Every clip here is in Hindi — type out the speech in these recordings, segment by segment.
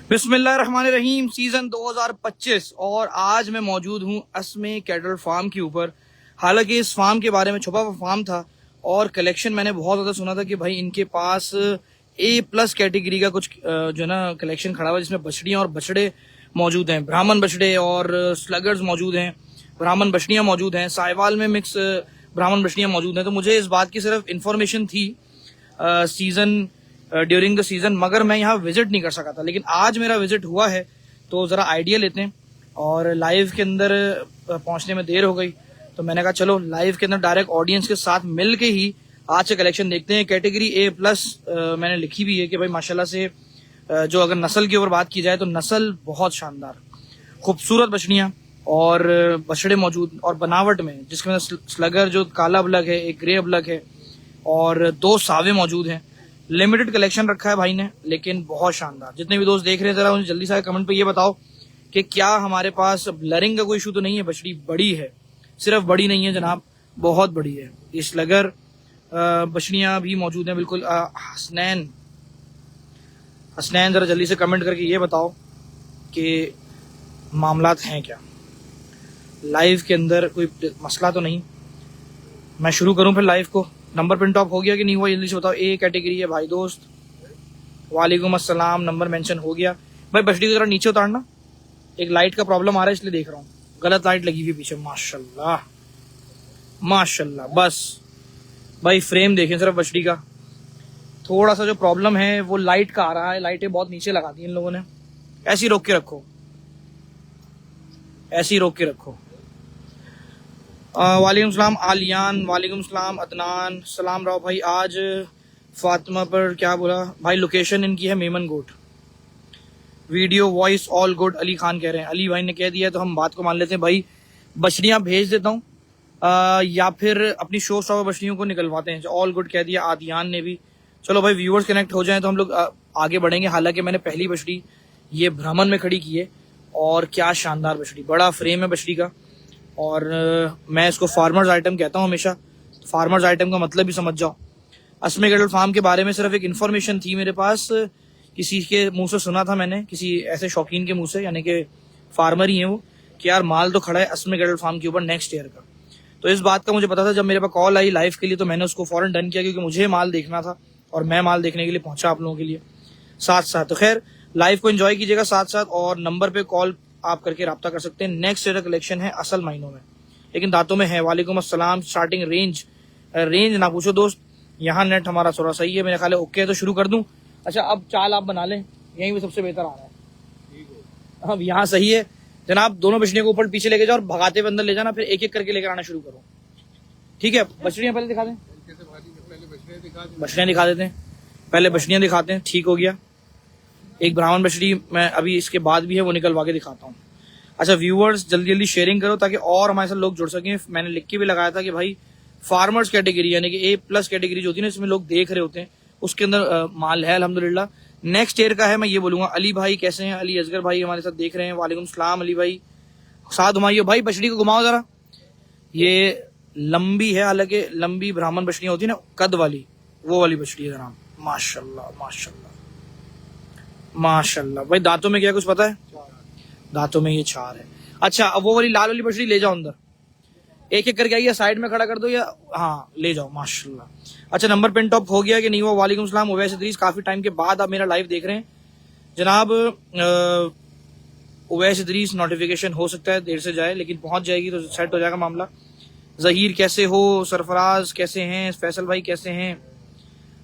बिस्मिल्लाहिर्रहमानिर्रहीम सीजन 2025 और आज मैं मौजूद हूँ असमे कैटल फार्म के ऊपर। हालांकि इस फार्म के बारे में छुपा हुआ फार्म था और कलेक्शन मैंने बहुत ज्यादा सुना था कि भाई इनके पास A+ कैटेगरी का कुछ जो है ना कलेक्शन खड़ा हुआ है, जिसमें बछड़ियां और बछड़े मौजूद हैं, ब्राह्मण बछड़े और स्लगर्स मौजूद हैं, ब्राह्मण बछड़ियां मौजूद हैं, साहिवाल में मिक्स ब्राह्मण बछड़ियां मौजूद हैं। तो मुझे इस बात की सिर्फ इन्फॉर्मेशन थी सीजन ड्यूरिंग द सीजन, मगर मैं यहाँ विजिट नहीं कर सका था। लेकिन आज मेरा विजिट हुआ है तो जरा आइडिया लेते हैं। और लाइव के अंदर पहुंचने में देर हो गई तो मैंने कहा चलो लाइव के अंदर डायरेक्ट ऑडियंस के साथ मिल के ही आज से कलेक्शन देखते हैं। कैटेगरी A+ मैंने लिखी भी है कि भाई माशाल्लाह से जो अगर नस्ल की ओर बात की जाए तो नस्ल बहुत शानदार, खूबसूरत बछड़ियां और बछड़े मौजूद और बनावट में, जिसके अंदर स्लगर जो काला अबलग है, एक ग्रे अबलग है और 2 सावे मौजूद हैं। लिमिटेड कलेक्शन रखा है भाई ने, लेकिन बहुत शानदार। जितने भी दोस्त देख रहे हैं जरा उन्हें जल्दी से कमेंट पे ये बताओ कि क्या हमारे पास ब्लरिंग का कोई इशू तो नहीं है। बछड़ी बड़ी है, सिर्फ बड़ी नहीं है जनाब, बहुत बड़ी है। इस लगर बछड़ियां भी मौजूद हैं बिल्कुल। हसनैन हसनैन जरा जल्दी से कमेंट करके ये बताओ कि मामलात हैं क्या, लाइव के अंदर कोई मसला तो नहीं। मैं शुरू करूं फिर लाइव को। नंबर प्रिंट ऑफ हो गया कि नहीं हुआ जल्दी से बताओ। A कैटेगरी है भाई दोस्त। वालेकुम अस्सलाम, नंबर मेंशन हो गया। भाई बछड़ी को जरा नीचे उतारना, एक लाइट का प्रॉब्लम आ रहा है इसलिए देख रहा हूँ, गलत लाइट लगी हुई पीछे। माशाल्लाह माशाल्लाह। बस भाई फ्रेम देखें सिर्फ बछड़ी का, थोड़ा सा जो प्रॉब्लम है वो लाइट का आ रहा है। लाइटें बहुत नीचे लगा दी इन लोगों ने। ऐसी रोक के रखो, ऐसी रोक के रखो। वालेकुम सलाम आलियान, वालेकुम सलाम अदनान, सलाम राव भाई। आज फातिमा पर क्या बोला भाई? लोकेशन इनकी है Memon goat. Video voice all good, Ali Khan कह रहे हैं। अली भाई ने कह दिया तो हम बात को मान लेते हैं भाई। बछड़ियां भेज देता हूँ या फिर अपनी शो स्टॉपर बछड़ियों को निकलवाते हैं। ऑल गुड कह दिया आदियान ने भी। चलो भाई व्यूअर्स कनेक्ट हो जाएं तो हम लोग आगे बढ़ेंगे। हालांकि मैंने पहली बछड़ी ये ब्राह्मण में खड़ी की है और क्या शानदार बछड़ी, बड़ा फ्रेम है बछड़ी का। और मैं इसको फार्मर्स आइटम कहता हूँ हमेशा। फार्मर्स आइटम का मतलब भी समझ जाओ। असमे कैटल फार्म के बारे में सिर्फ एक इन्फॉर्मेशन थी मेरे पास, किसी के मुंह से सुना था मैंने, किसी ऐसे शौकीन के मुंह से, यानी कि फार्मर ही है वो, कि यार माल तो खड़ा है असमे कैटल फार्म के ऊपर नेक्स्ट ईयर का। तो इस बात का मुझे पता था। जब मेरे पास कॉल आई लाइव के लिए तो मैंने उसको फौरन डन किया, क्योंकि मुझे माल देखना था और मैं माल देखने के लिए पहुंचा आप लोगों के लिए साथ साथ। तो खैर लाइव को एंजॉय कीजिएगा साथ साथ, और नंबर पे कॉल आप करके रब्ता कर सकते हैं। नेक्स्ट ईयर कलेक्शन है असल महीनों में, लेकिन दांतों में है। वालेकुम अस्सलाम। स्टार्टिंग रेंज ना पूछो दोस्त, यहाँ नेट हमारा थोड़ा सही है, मेरे ख्याल है ओके है। तो शुरू कर दूं? अच्छा अब चाल आप बना लें, यहीं पे सबसे बेहतर आ रहा है। अब यहाँ सही है जनाब। दोनों बछड़ियों को ऊपर पीछे लेके जाओ और भगाते हुए अंदर ले जाना, फिर एक एक करके लेकर आना शुरू करो। ठीक है, बछड़ियां पहले दिखा दें। बछड़ियां दिखा देते हैं, पहले बछड़ियां दिखाते हैं। ठीक हो गया। एक ब्राह्मण बछड़ी मैं अभी इसके बाद भी है वो निकलवा के दिखाता हूँ। अच्छा व्यूअर्स जल्दी जल्दी शेयरिंग करो ताकि और हमारे साथ लोग जुड़ सकें। मैंने लिख के भी लगाया था कि भाई फार्मर्स कैटेगरी यानी कि A+ कैटेगरी जो होती है ना, इसमें लोग देख रहे होते हैं, उसके अंदर माल है अल्हम्दुलिल्लाह। नेक्स्ट ईयर का है, मैं ये बोलूंगा। अली भाई कैसे हैं? अली असगर भाई हमारे साथ देख रहे हैं। वालेकुम सलाम अली भाई, साथ घुमाइए भाई। बछड़ी को घुमाओ जरा। ये लंबी है, हालांकि लंबी ब्राह्मण बछड़ियां होती है ना कद वाली, वो वाली बछड़ी है जनाब। माशाल्लाह माशाल्लाह माशाल्लाह। भाई दांतों में क्या कुछ पता है? दांतों में ये 4 है। अच्छा अब वो वाली लाल वाली बछड़ी ले जाओ अंदर, एक एक करके आइए, साइड में खड़ा कर दो या हाँ ले जाओ। माशाल्लाह। अच्छा नंबर पिन टॉप हो गया कि नहीं हुआ? वालेकुम सलाम उवैस इदरीस, काफी टाइम के बाद आप मेरा लाइव देख रहे हैं जनाब। उवैस इदरीस नोटिफिकेशन हो सकता है देर से जाए, लेकिन पहुंच जाएगी तो सेट हो जाएगा मामला। जहीर कैसे हो? सरफराज कैसे हैं? फैसल भाई कैसे हैं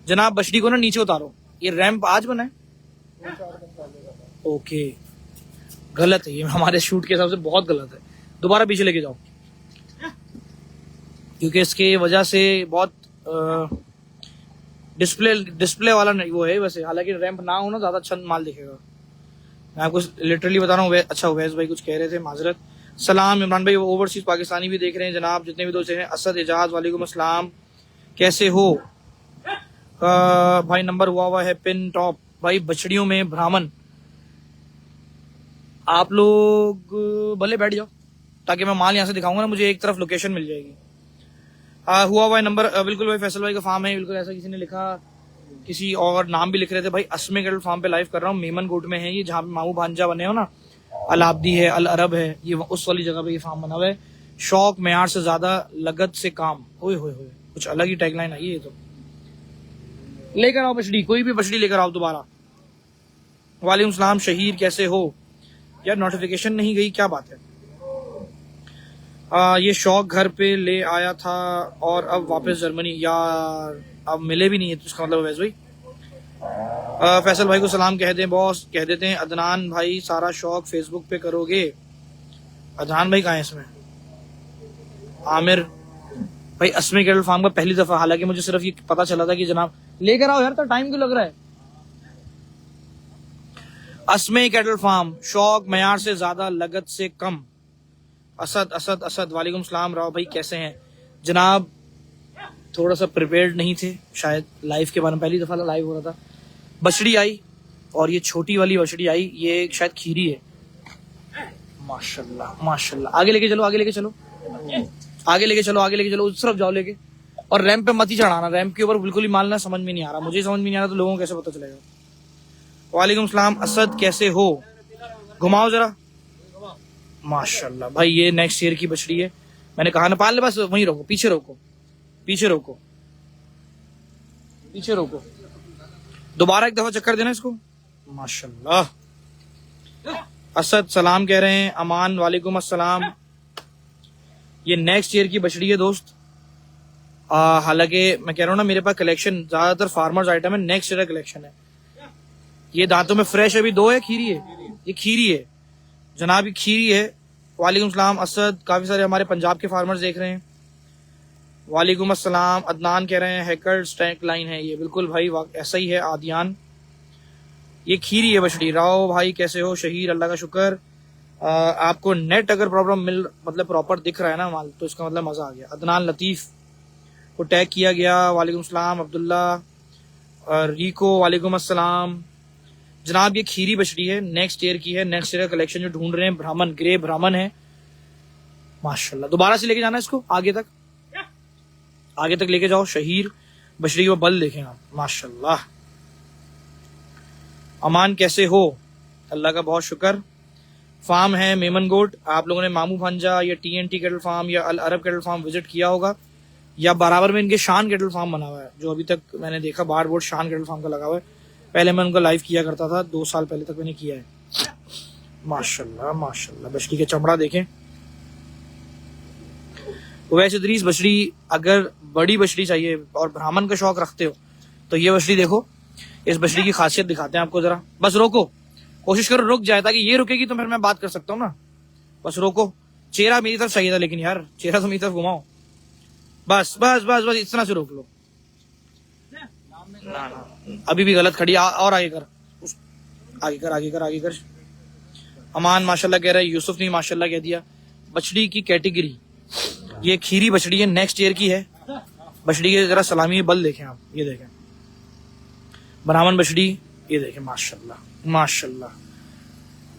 जनाब? बछड़ी को ना नीचे उतारो। ये रैंप आज बना है? ओके, गलत है ये, हमारे शूट के हिसाब से बहुत गलत है। दोबारा पीछे लेके जाओ, क्योंकि इसके वजह से बहुत डिस्प्ले वाला नहीं वो है वैसे। हालांकि रैंप ना हो ना ज्यादा अच्छा माल दिखेगा। मैं आपको लिटरली बता रहा हूँ। अच्छा उवैस भाई कुछ कह रहे थे, माजरत। सलाम इमरान भाई, ओवरसीज पाकिस्तानी भी देख रहे हैं जनाब, जितने भी दोस्त हैं। असद एजाज वालेकुम अस्सलाम, कैसे हो भाई? नंबर हुआ है पिन टॉप। भाई बछड़ियों में ब्राह्मण, आप लोग भले बैठ जाओ ताकि मैं माल यहाँ से दिखाऊंगा ना, मुझे एक तरफ लोकेशन मिल जाएगी। हुआ है नंबर बिल्कुल भाई। फैसल भाई का फार्म है बिल्कुल, ऐसा किसी ने लिखा किसी और नाम भी लिख रहे थे भाई, अस्मे कैटल फार्म पे लाइव कर रहा हूँ, मेमन गोट में है ये, जहाँ पे मामू भांजा बने हो ना, अल आब्दी है, अल अरब है, ये उस वाली जगह पे ये फार्म बना हुआ है। शौक मेयार से ज्यादा लगत से काम, ओए होए होए, कुछ अलग ही टैगलाइन आई है ये तो। लेकर आओ बछड़ी, कोई भी बछड़ी लेकर आओ दोबारा। वालेकुम सलाम शहीर, कैसे हो यार? नोटिफिकेशन नहीं गई, क्या बात है? ये शौक घर पे ले आया था और अब वापस जर्मनी, यार अब मिले भी नहीं है, तो इसका मतलब वैसे भाई। फैसल भाई को सलाम कह दें बॉस, कह देते हैं। अदनान भाई सारा शौक फेसबुक पे करोगे? अदनान भाई कहाँ है इसमें? आमिर भाई अस्मे कैटल फार्म का पहली दफा, हालांकि मुझे सिर्फ ये पता चला था कि जनाब लेकर आओ यार, तो टाइम क्यों लग रहा है? अस्मे कैटल फार्म, शौक मेयार से ज्यादा लगत से कम। असद असद असद, वालेकुम सलाम राव भाई, कैसे हैं जनाब? थोड़ा सा प्रिपेयर्ड नहीं थे शायद लाइव के बारे में, पहली दफा लाइव हो रहा था। बछड़ी आई और ये छोटी वाली बछड़ी आई, ये शायद खीरी है। माशाल्लाह माशाल्लाह, आगे लेके चलो, आगे लेके चलो, आगे लेके चलो, आगे लेके चलो, उस तरफ जाओ लेके। और रैंप पे मत ही चढ़ाना, रैंप के ऊपर बिल्कुल ही मालना, समझ में नहीं आ रहा, मुझे समझ में नहीं आ रहा तो लोगों को कैसे पता चलेगा? वालेकुम सलाम असद, कैसे हो? घुमाओ जरा। माशाल्लाह भाई, ये नेक्स्ट ईयर की बछड़ी है। मैंने कहा ना पाल ले, बस वहीं रोको, पीछे रोको, पीछे रोको, पीछे रोको, दोबारा एक दफा चक्कर देना इसको। माशाल्लाह। असद सलाम कह रहे हैं। अमान वालेकुम अस्सलाम। ये नेक्स्ट ईयर की बछड़ी है दोस्त। हालांकि मैं कह रहा हूँ ना, मेरे पास कलेक्शन ज्यादातर फार्मर्स आइटम है, नेक्स्ट ईयर कलेक्शन है। ये दांतों में फ्रेश अभी दो है, खीरी है, ये खीरी है जनाब, ये खीरी है। वालेकुम सलाम असद, काफी सारे हमारे पंजाब के फार्मर्स देख रहे हैं। वालेकुम अस्सलाम। अदनान कह रहे हैं हैकर स्टैक लाइन है ये, बिल्कुल भाई ऐसा ही है आदियान। ये खीरी है बछड़ी। राव भाई कैसे हो? शहीर अल्लाह का शुक्र। आपको नेट अगर प्रॉब्लम मतलब प्रॉपर दिख रहा है ना माल, तो इसका मतलब मजा आ गया। अदनान लतीफ को टैग किया गया। वालेकुम सलाम अब्दुल्ला। रिको वालेकुम अस्सलाम। जनाब ये खीरी बछड़ी है, नेक्स्ट ईयर की है, नेक्स्ट ईयर का कलेक्शन जो ढूंढ रहे हैं, ब्राह्मण ग्रे ब्राह्मण है। माशाल्लाह, दोबारा से लेके जाना इसको आगे तक, आगे तक लेके जाओ। शहीर बछड़ी को बल देखें आप, माशाल्लाह। अमान कैसे हो? अल्लाह का बहुत शुक्र। फार्म है मेमन गोट। आप लोगों ने मामू भांजा या TNT कैटल फार्म या अल अरब कैटल फार्म विजिट किया होगा, या बराबर में इनके शान कैटल फार्म बना हुआ है, जो अभी तक मैंने देखा बार बोर्ड शान कैटल फार्म का लगा हुआ है। पहले मैं उनका लाइव किया करता था, 2 साल पहले तक मैंने किया है। माशाल्लाह माशाल्लाह, बछड़ी के चमड़ा देखें। वैसे इदरीस बछड़ी, अगर बड़ी बछड़ी चाहिए और ब्राह्मण का शौक रखते हो तो ये बछड़ी देखो। इस बछड़ी की खासियत दिखाते हैं आपको जरा। बस रोको, कोशिश करो रुक जाए, ताकि ये रुकेगी तो फिर मैं बात कर सकता हूँ ना। बस रोको, चेहरा मेरी तरफ चाहिए था, लेकिन यार चेहरा तो मेरी तरफ घुमाओ। बस बस बस बस, इतना से रोक लो। ना ना, अभी भी गलत खड़ी, और आगे कर, आगे कर, आगे कर, आगे कर। अमान माशाल्लाह कह रहा है, यूसुफ ने माशाल्लाह कह दिया। बछड़ी की कैटेगरी, ये खीरी बछड़ी है, नेक्स्ट ईयर की है। बछड़ी के जरा सलामी बल देखें आप, ये देखें ब्राह्मण बछड़ी, ये देखें माशाल्लाह माशाल्लाह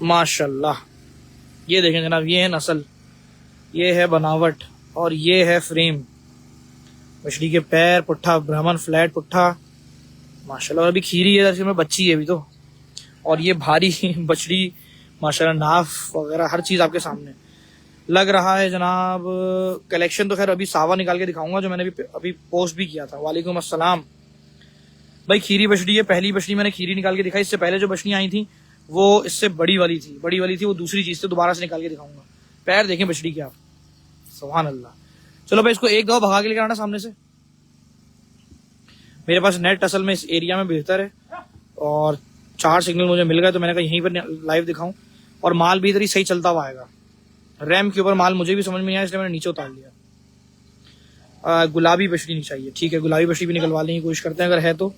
माशाल्लाह। ये देखें जनाब, ये है नस्ल, ये है बनावट, और ये है फ्रेम। बछड़ी के पैर पुट्ठा, ब्राह्मण फ्लैट पुट्ठा माशाल्लाह। और अभी खीरी है, दरअसल में बच्ची है अभी तो। और ये भारी बछड़ी माशाल्लाह, नाफ वगैरह हर चीज आपके सामने लग रहा है जनाब। कलेक्शन तो खैर अभी सावा निकाल के दिखाऊंगा, जो मैंने अभी पोस्ट भी किया था। वालेकुम अस्सलाम भाई। खीरी बछड़ी है, पहली बछड़ी मैंने खीरी निकाल के दिखाई। इससे पहले जो बछड़ियां आई थी वो इससे बड़ी वाली थी, बड़ी वाली थी, वो दूसरी चीज से दोबारा से निकाल के दिखाऊंगा। पैर देखें बछड़ी के आप, सुभान अल्लाह। चलो भाई, इसको एक दफा भगा के लेकर आना सामने से। मेरे पास नेट असल में इस एरिया में बेहतर है, और 4 सिग्नल मुझे मिल गए, तो मैंने कहा यहीं पर लाइव दिखाऊं। और माल भी इधर ही सही चलता हुआ आएगा। रैम के ऊपर माल मुझे भी समझ में नहीं आया, इसलिए मैंने नीचे उतार लिया। गुलाबी बछड़ी नहीं चाहिए, ठीक है, गुलाबी बछड़ी भी निकलवा लेने की कोशिश करते हैं अगर है तो।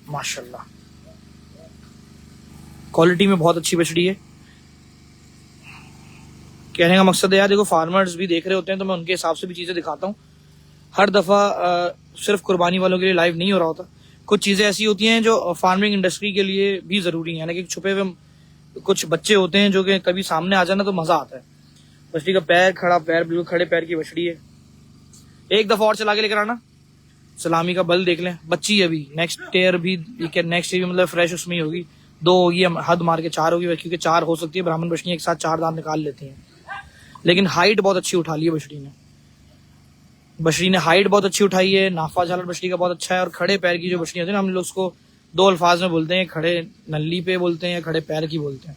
माशाल्लाह, क्वालिटी में बहुत अच्छी बछड़ी है। कहने का मकसद है यार, देखो फार्मर्स भी देख रहे होते हैं, तो मैं उनके हिसाब से भी चीजें दिखाता हूँ। हर दफा सिर्फ कुर्बानी वालों के लिए लाइव नहीं हो रहा होता। कुछ चीजें ऐसी होती हैं जो फार्मिंग इंडस्ट्री के लिए भी जरूरी है, लेकिन छुपे हुए कुछ बच्चे होते हैं जो कि कभी सामने आ जाना तो मजा आता है। बछड़ी का पैर खड़ा, पैर बिल्कुल खड़े पैर की बछड़ी है। एक दफा और चला के लेकर आना, सलामी का बल देख लें, बच्ची अभी नेक्स्ट ईयर भी नेक्स्ट ईयर मतलब फ्रेश उसमें ही होगी, 2 होगी, हम हद मार के 4 होगी, क्योंकि 4 हो सकती है, ब्राह्मण बछड़ियां एक साथ 4 दांत निकाल लेती हैं। लेकिन हाइट बहुत अच्छी उठा ली है बछड़ी ने हाइट बहुत अच्छी उठाई है। नाफा झालर बछड़ी का बहुत अच्छा है। और खड़े पैर की जो बछड़ी होती है ना, हम लोग उसको 2 अल्फाज में बोलते हैं, खड़े नल्ली पे बोलते हैं या खड़े पैर की बोलते हैं।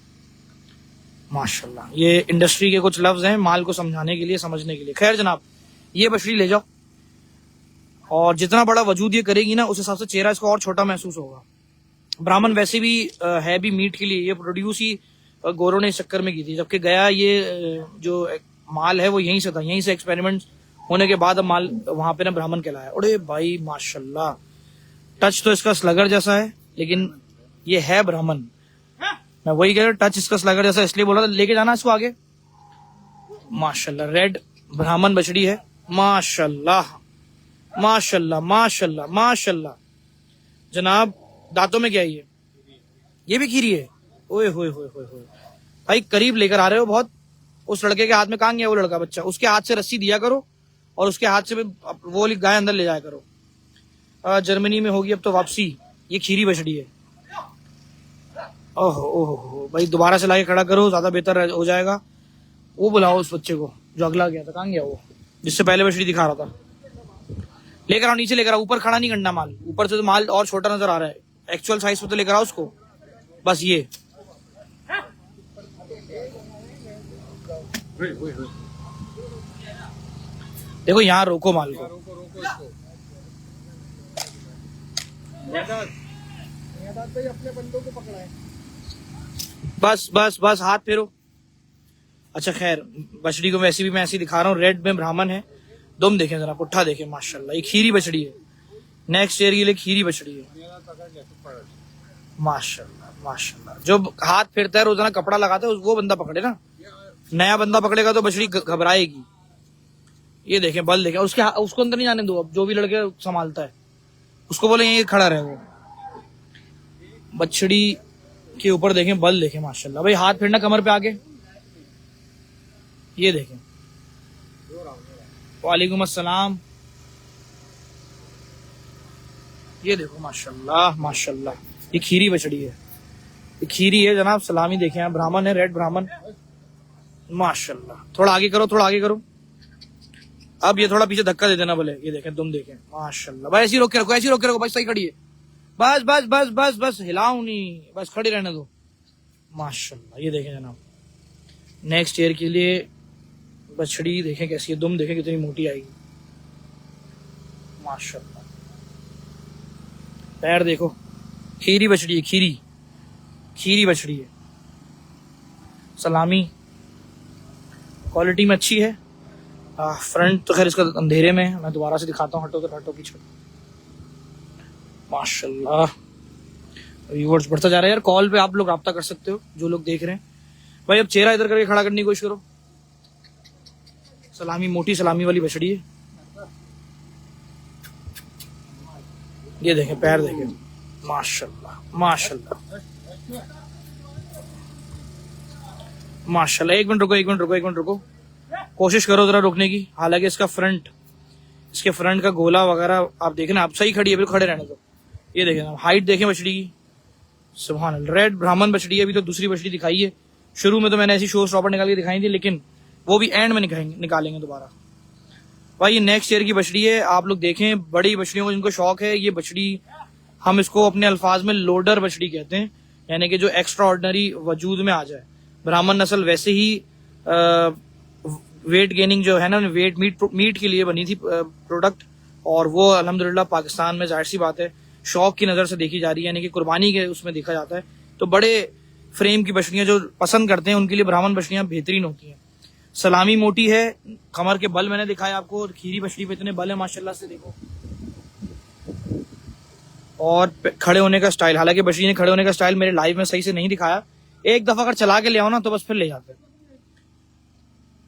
माशाल्लाह, ये इंडस्ट्री के कुछ लफ्ज हैं माल को समझाने के लिए, समझने के लिए। खैर जनाब, ये बछड़ी ले जाओ, और जितना बड़ा वजूद ये करेगी ना, उस हिसाब से चेहरा इसका और छोटा महसूस होगा। ब्राह्मण वैसे भी है भी मीट के लिए, ये प्रोड्यूस ही गोरों ने इस चक्कर में की थी, जबकि गया ये जो माल है वो यहीं से था, यहीं से एक्सपेरिमेंट होने के बाद अब माल वहां पे ना ब्राह्मण कहलाया। अरे भाई माशाल्लाह, टच तो इसका स्लगर जैसा है, लेकिन ये है ब्राह्मण। मैं वही कह रहा हूँ, टच इसका स्लगर जैसा इसलिए बोल रहा था। लेके जाना इसको आगे। माशाल्लाह, रेड ब्राह्मण बछड़ी है। माशाल्लाह माशाल्लाह माशाल्लाह माशाल्लाह। जनाब, दांतों में क्या है ये भी खीरी है। ओए होए होए होए होए भाई, करीब लेकर आ रहे हो बहुत। उस लड़के के हाथ में कहाँ गया वो लड़का बच्चा, उसके हाथ से रस्सी दिया करो और उसके हाथ से वो वाली गाय अंदर ले जाया करो। जर्मनी में होगी अब तो वापसी। ये खीरी बछड़ी है। ओहो ओहो भाई, दोबारा से लाके खड़ा करो, ज्यादा बेहतर हो जाएगा। वो बुलाओ उस बच्चे को जो अगला गया था। कहाँ गया वो जिससे पहले बछड़ी दिखा रहा था? लेकर आओ, नीचे लेकर आओ, ऊपर खड़ा नहीं करना माल। ऊपर से तो माल और छोटा नजर आ रहा है, एक्चुअल साइज पे तो लेकर आओ उसको। बस ये देखो, यहाँ रोको माल को। अपने बंदों को पकड़ा है। बस बस बस, हाथ फेरो। अच्छा खैर, बछड़ी को वैसे भी मैं ऐसे ही दिखा रहा हूँ। रेड में ब्राह्मण है। दुम देखें जरा, पुट्ठा देखें। माशाल्लाह, ये खीरी बछड़ी है। नेक्स्ट ईयर के लिए खीरी बछड़ी है। माशाल्लाह माशाल्लाह। जो हाथ फेरता है रोजाना, कपड़ा लगाता है, वो बंदा पकड़े ना। नया बंदा पकड़ेगा तो बछड़ी घबराएगी। ये देखें, बल देखें उसके। उसको अंदर नहीं जाने दो। अब जो भी लड़के संभालता है उसको बोले यही खड़ा रहे। वो बछड़ी के ऊपर देखें, बल देखें। माशाल्लाह भाई, हाथ फेरना कमर पे आके। ये देखें। वालेकुम अस्सलाम। ये देखो माशाल्लाह माशाल्लाह, ये खीरी बछड़ी है। ये खीरी है जनाब, सलामी देखें आप। ब्राह्मण है, रेड ब्राह्मण। माशाल्लाह, थोड़ा आगे करो, थोड़ा आगे करो। अब ये थोड़ा पीछे धक्का दे देना बोले। ये देखें, तुम देखें। माशाल्लाह भाई, ऐसी रोक के रखो, ऐसी रोक के रखो। बस सही खड़ी है। बस बस बस बस बस, हिलाओ नहीं, बस खड़ी रहने दो। माशाल्लाह, ये देखें जनाब, नेक्स्ट ईयर के लिए बछड़ी देखें कैसी है। दुम देखें कितनी मोटी आएगी। माशाल्लाह, पैर देखो। खीरी बछड़ी है, खीरी खीरी बछड़ी है। सलामी क्वालिटी में अच्छी है। फ्रंट तो खैर इसका अंधेरे में है, मैं दोबारा से दिखाता हूँ। हटो तो हटो पीछे। माशाल्लाह, व्यूअर्स बढ़ता जा रहा है यार। कॉल पे आप लोग राब्ता कर सकते हो, जो लोग देख रहे हैं। भाई अब चेहरा इधर करके खड़ा करने की कोशिश करो। सलामी, मोटी सलामी वाली बछड़ी है। ये देखें, पैर देखें। माशाल्लाह माशाल्लाह माशाल्लाह। एक मिनट रुको, एक मिनट रुको, एक मिनट रुको। कोशिश करो जरा रुकने की। हालांकि इसके फ्रंट का गोला वगैरह आप देखें ना। आप सही खड़ी है, बिल्कुल खड़े रहने दो। ये देखें ना, हाइट देखें बछड़ी की। सुभान अल्लाह, रेड ब्राह्मण बछड़ी है। अभी तो दूसरी बछड़ी दिखाई है। शुरू में तो मैंने ऐसी शो स्टॉपर निकाल के दिखाई थी, लेकिन वो भी एंड में निकालेंगे दोबारा। भाई ये नेक्स्ट ईयर की बछड़ी है। आप लोग देखें, बड़ी बछड़ियों को जिनको शौक है, ये बछड़ी हम इसको अपने अल्फाज में लोडर बछड़ी कहते हैं, यानी कि जो एक्स्ट्रा ऑर्डिनरी वजूद में आ जाए। ब्राह्मण नस्ल वैसे ही वेट गेनिंग जो है ना, वेट मीट के लिए बनी थी प्रोडक्ट, और वो अल्हम्दुलिल्लाह पाकिस्तान में जाहिर सी बात है शौक की नजर से देखी जा रही है, यानी कि कुर्बानी के उसमें देखा जाता है। तो बड़े फ्रेम की बछड़ियां जो पसंद करते हैं उनके लिए ब्राह्मण बछड़ियां बेहतरीन होती हैं। सलामी मोटी है, कमर के बल मैंने दिखाया आपको। खीरी बछड़ी पे इतने बल है माशाल्लाह से, देखो। और खड़े होने का स्टाइल, हालांकि बछड़ी ने खड़े होने का स्टाइल मेरे लाइव में सही से नहीं दिखाया। एक दफा अगर चला के ले आओ ना तो बस फिर ले जाते हैं।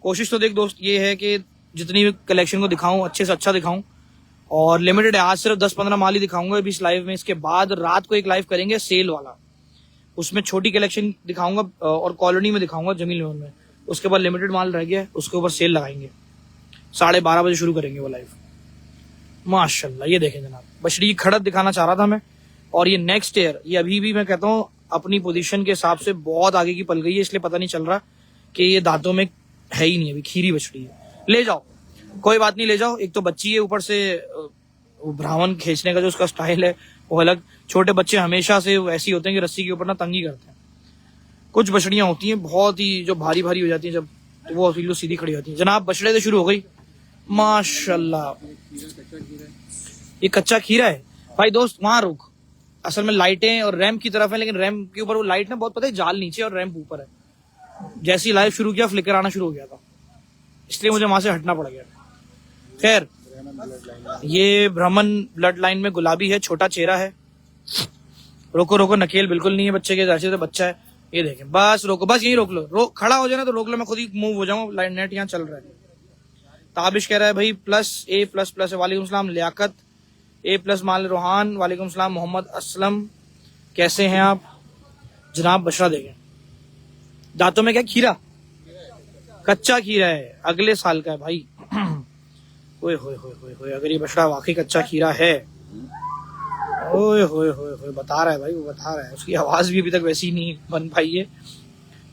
कोशिश तो देख दोस्त ये है कि जितनी भी कलेक्शन को दिखाऊं अच्छे से अच्छा दिखाऊं, और लिमिटेड है। आज सिर्फ 10-15 माल ही दिखाऊंगा अभी इस लाइव में। इसके बाद रात को एक लाइव करेंगे सेल वाला, उसमें छोटी कलेक्शन दिखाऊंगा और कॉलोनी में दिखाऊंगा, जमीन लोन में। उसके बाद लिमिटेड माल रह गया, उसके ऊपर सेल लगाएंगे। 12:30 बजे शुरू करेंगे वो लाइव। माशाल्लाह, ये देखें जनाब, बछड़ी की खड़त दिखाना चाह रहा था मैं। और ये नेक्स्ट ईयर, ये अभी भी मैं कहता हूँ अपनी पोजीशन के हिसाब से बहुत आगे की पल गई है, इसलिए पता नहीं चल रहा कि ये दांतों में है ही नहीं, अभी खीरी बछड़ी है। ले जाओ, कोई बात नहीं, ले जाओ। एक तो बच्ची है, ऊपर से वो ब्राह्मण खींचने का जो उसका स्टाइल है वो अलग। छोटे बच्चे हमेशा से ऐसे ही होते हैं कि रस्सी के ऊपर ना तंगी करते हैं। कुछ बछड़ियां होती हैं बहुत ही जो भारी भारी हो जाती हैं, जब तो वो बिल्कुल सीधी खड़ी होती है। जनाब बछड़े तो शुरू हो गई, माशाल्लाह। ये कच्चा खीरा है भाई। दोस्त वहां रुक, असल में लाइटें और रैंप की तरफ है, लेकिन रैंप के ऊपर वो लाइट ना बहुत, पता है, जाल नीचे और रैंप ऊपर है। जैसे ही लाइव शुरू किया फ्लिकर आना शुरू हो गया था, इसलिए मुझे वहां से हटना पड़ गया। खैर, ये ब्राह्मण ब्लड लाइन में गुलाबी है, छोटा चेहरा है। रोको रोको, नकेल बिल्कुल नहीं है बच्चे के, जैसे तो बच्चा है। ये देखें, बस रोको, बस यही रोक लो। खड़ा हो जाए ना तो रोक लो, मैं खुद ही मूव हो जाऊंगा। लाइन नेट यहाँ चल रहा है। ताबिश कह रहा है भाई +A++ है। वालेकुम सलाम लियाकत। A+ माल रोहान, वालेकुम सलाम मोहम्मद असलम, कैसे हैं आप जनाब? बछड़ा देखें, दांतों में क्या खीरा, कच्चा खीरा है, अगले साल का है भाई। ओए होए होए होए होए, अगर ये बछड़ा वाकई कच्चा खीरा है, ओए होए होए होए, बता रहा है भाई, वो बता रहा है। उसकी आवाज भी अभी तक वैसी नहीं बन पाई है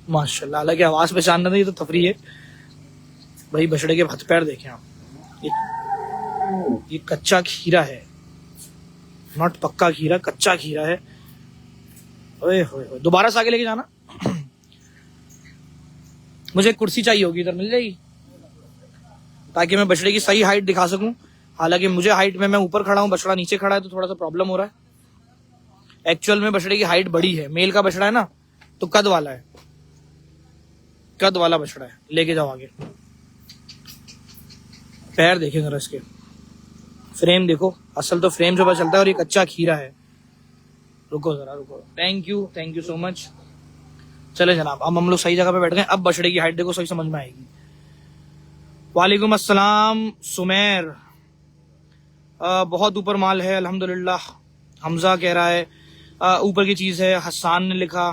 माशाल्लाह। हालांकि आवाज पहचानना था, ये तो तफरी है भाई। बछड़े के हथ पैर देखें आप, ये कच्चा खीरा है, नॉट पक्का खीरा, कच्चा खीरा है। ओए होए होए, दोबारा से आगे लेके जाना। मुझे एक कुर्सी चाहिए होगी, इधर मिल जाएगी, ताकि मैं बछड़े की सही हाइट दिखा सकूं। हालांकि मुझे हाइट में, मैं ऊपर खड़ा हूं, बछड़ा नीचे खड़ा है, तो थोड़ा सा प्रॉब्लम हो रहा है। एक्चुअल में बछड़े की हाइट बड़ी है, मेल का बछड़ा है ना, तो कद वाला है, कद वाला बछड़ा है। लेके जाओ आगे। पैर देखें जरा इसके, फ्रेम देखो, असल तो फ्रेम से पता चलता है। और ये कच्चा खीरा है। रुको जरा, रुको। Thank you so much. चले जनाब, अब हम लोग सही जगह पे बैठ गए। अब बछड़े की हाइट देखो, सही समझ में आएगी। वालेकुम अस्सलाम सुमेर, बहुत ऊपर माल है अल्हम्दुलिल्लाह। हमजा कह रहा है ऊपर की चीज है। हसान ने लिखा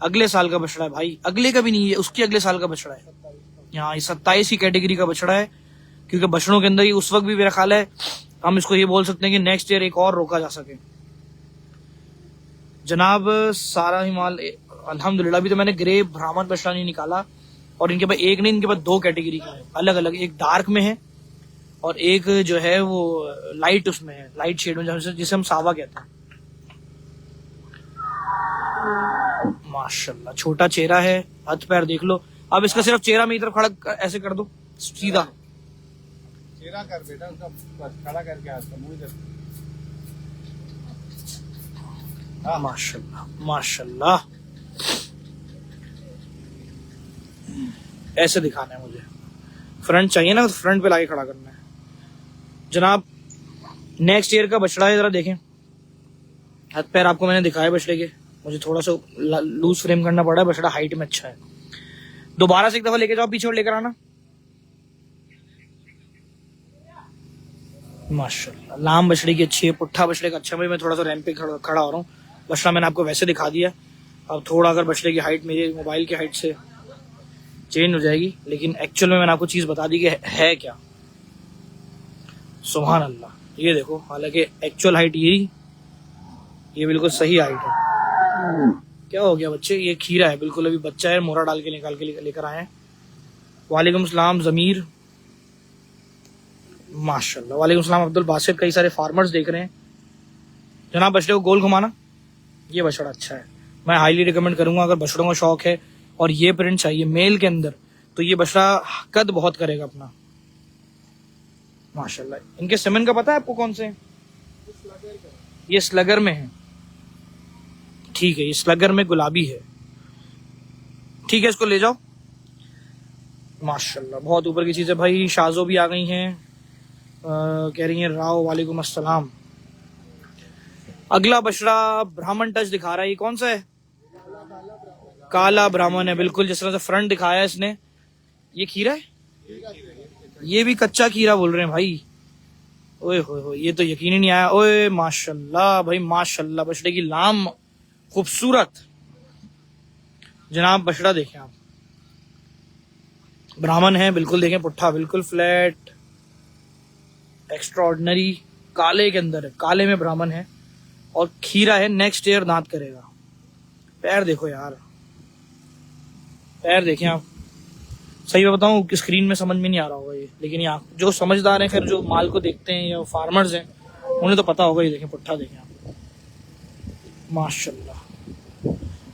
अगले साल का बछड़ा है भाई, अगले का भी नहीं है, उसके अगले साल का बछड़ा है। यहाँ 27 की कैटेगरी का बछड़ा है, क्योंकि बछड़ों के अंदर ही उस वक्त भी मेरा ख्याल है हम इसको ये बोल सकते हैं कि नेक्स्ट ईयर एक और रोका जा सके। जनाब सारा ही माल अल्हम्दुलिल्लाह। अभी तो मैंने ग्रे ब्राह्मण बछड़ा नहीं निकाला, और इनके पास एक नहीं, इनके पास 2 कैटेगरी का है, अलग अलग। एक डार्क में है और एक जो है वो लाइट, उसमें है, लाइट शेड में, जिसे हम सावा कहते हैं। माशाल्लाह, छोटा चेहरा है, हाथ पैर देख लो। अब इसका सिर्फ चेहरा मेरी तरफ खड़ा ऐसे कर दो, सीधा चेहरा कर बेटा, उसका खड़ा करके आज मुंह इधर। माशाल्लाह माशाल्लाह, ऐसे दिखाना है मुझे। फ्रंट चाहिए ना, तो फ्रंट पे लाके खड़ा करना है जनाब। नेक्स्ट ईयर का बछड़ा है, जरा देखें। हाथ पैर आपको मैंने दिखाया बछड़े के, मुझे थोड़ा सा लूज फ्रेम करना पड़ा है। बछड़ा हाइट में अच्छा है। दोबारा से एक दफा लेके जाओ, पीछे और लेकर आना। माशाल्लाह, लाम बछड़े की अच्छी है, पुट्ठा बछड़े का अच्छा। भाई मैं थोड़ा सा रैंप पे खड़ा हो रहा हूँ। बछड़ा मैंने आपको वैसे दिखा दिया। अब थोड़ा अगर बछड़े की हाइट मेरे मोबाइल की हाइट से चेंज हो जाएगी, लेकिन एक्चुअल में मैंने आपको चीज बता दी कि है क्या। सुभान अल्लाह, ये देखो। हालांकि एक्चुअल हाइट ये बिल्कुल सही हाइट है। क्या हो गया बच्चे? ये खीरा है बिल्कुल, अभी बच्चा है, मोरा डाल के निकाल के लेकर आए हैं। वालेकुम सलाम जमीर, माशाल्लाह। वालेकुम सलाम अब्दुल बासित। कई सारे फार्मर्स देख रहे हैं जनाब। बछड़े को गोल घुमाना, ये बछड़ा अच्छा है, मैं हाईली रिकमेंड करूंगा। अगर बछड़ों का शौक है और ये प्रिंट चाहिए मेल के अंदर, तो ये बछड़ा कद बहुत करेगा अपना माशाल्लाह। इनके सेमन का पता है आपको कौन से हैं? ये स्लगर में है, ठीक है, ये स्लगर में गुलाबी है, ठीक है, इसको ले जाओ। माशाल्लाह, बहुत ऊपर की चीज है भाई। शाजो भी आ गई हैं, कह रही हैं राव। वालेकुम अस्सलाम। अगला बछड़ा ब्राह्मण टच दिखा रहा है, ये कौन सा है? काला ब्राह्मण है बिल्कुल, जिस तरह से फ्रंट दिखाया है इसने। ये खीरा है, ये भी कच्चा खीरा बोल रहे हैं भाई। ओए हो, ये तो यकीन ही नहीं आया। ओए माशाल्लाह भाई माशाल्लाह, बछड़े की लाम खूबसूरत। जनाब बछड़ा देखें आप, ब्राह्मण है बिल्कुल, देखें पुट्ठा बिल्कुल फ्लैट, एक्स्ट्राऑर्डिनरी काले के अंदर है, काले में ब्राह्मण है और खीरा है, नेक्स्ट ईयर दांत करेगा। पैर देखो यार, पैर देखें आप। सही में बताऊं, स्क्रीन में समझ में नहीं आ रहा होगा ये, लेकिन यहाँ जो समझदार हैं, फिर जो माल को देखते हैं या फार्मर्स हैं, उन्हें तो पता होगा। ये देखें पुट्ठा, देखें आप, माशाल्लाह।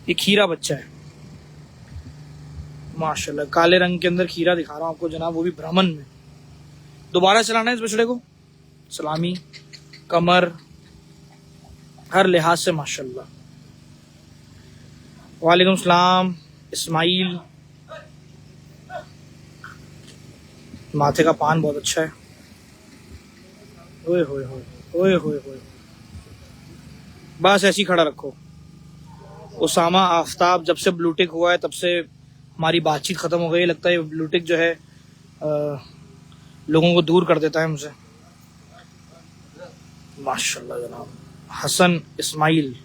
ये खीरा बच्चा है माशाल्लाह, काले रंग के अंदर खीरा दिखा रहा हूँ आपको जनाब, वो भी ब्राह्मण में। दोबारा चलाना है इस बछड़े को, सलामी, कमर, हर लिहाज से माशाल्लाह। वालेकुम सलाम इस्माइल। माथे का पान बहुत अच्छा है। ओए होए होए, ओए होए होए, बस ऐसे ही खड़ा रखो। उसामा आफ्ताब, जब से ब्लूटिक हुआ है तब से हमारी बातचीत खत्म हो गई। लगता है ब्लूटिक जो है लोगों को दूर कर देता है हमसे। माशाल्लाह जनाब। हसन इस्माइल,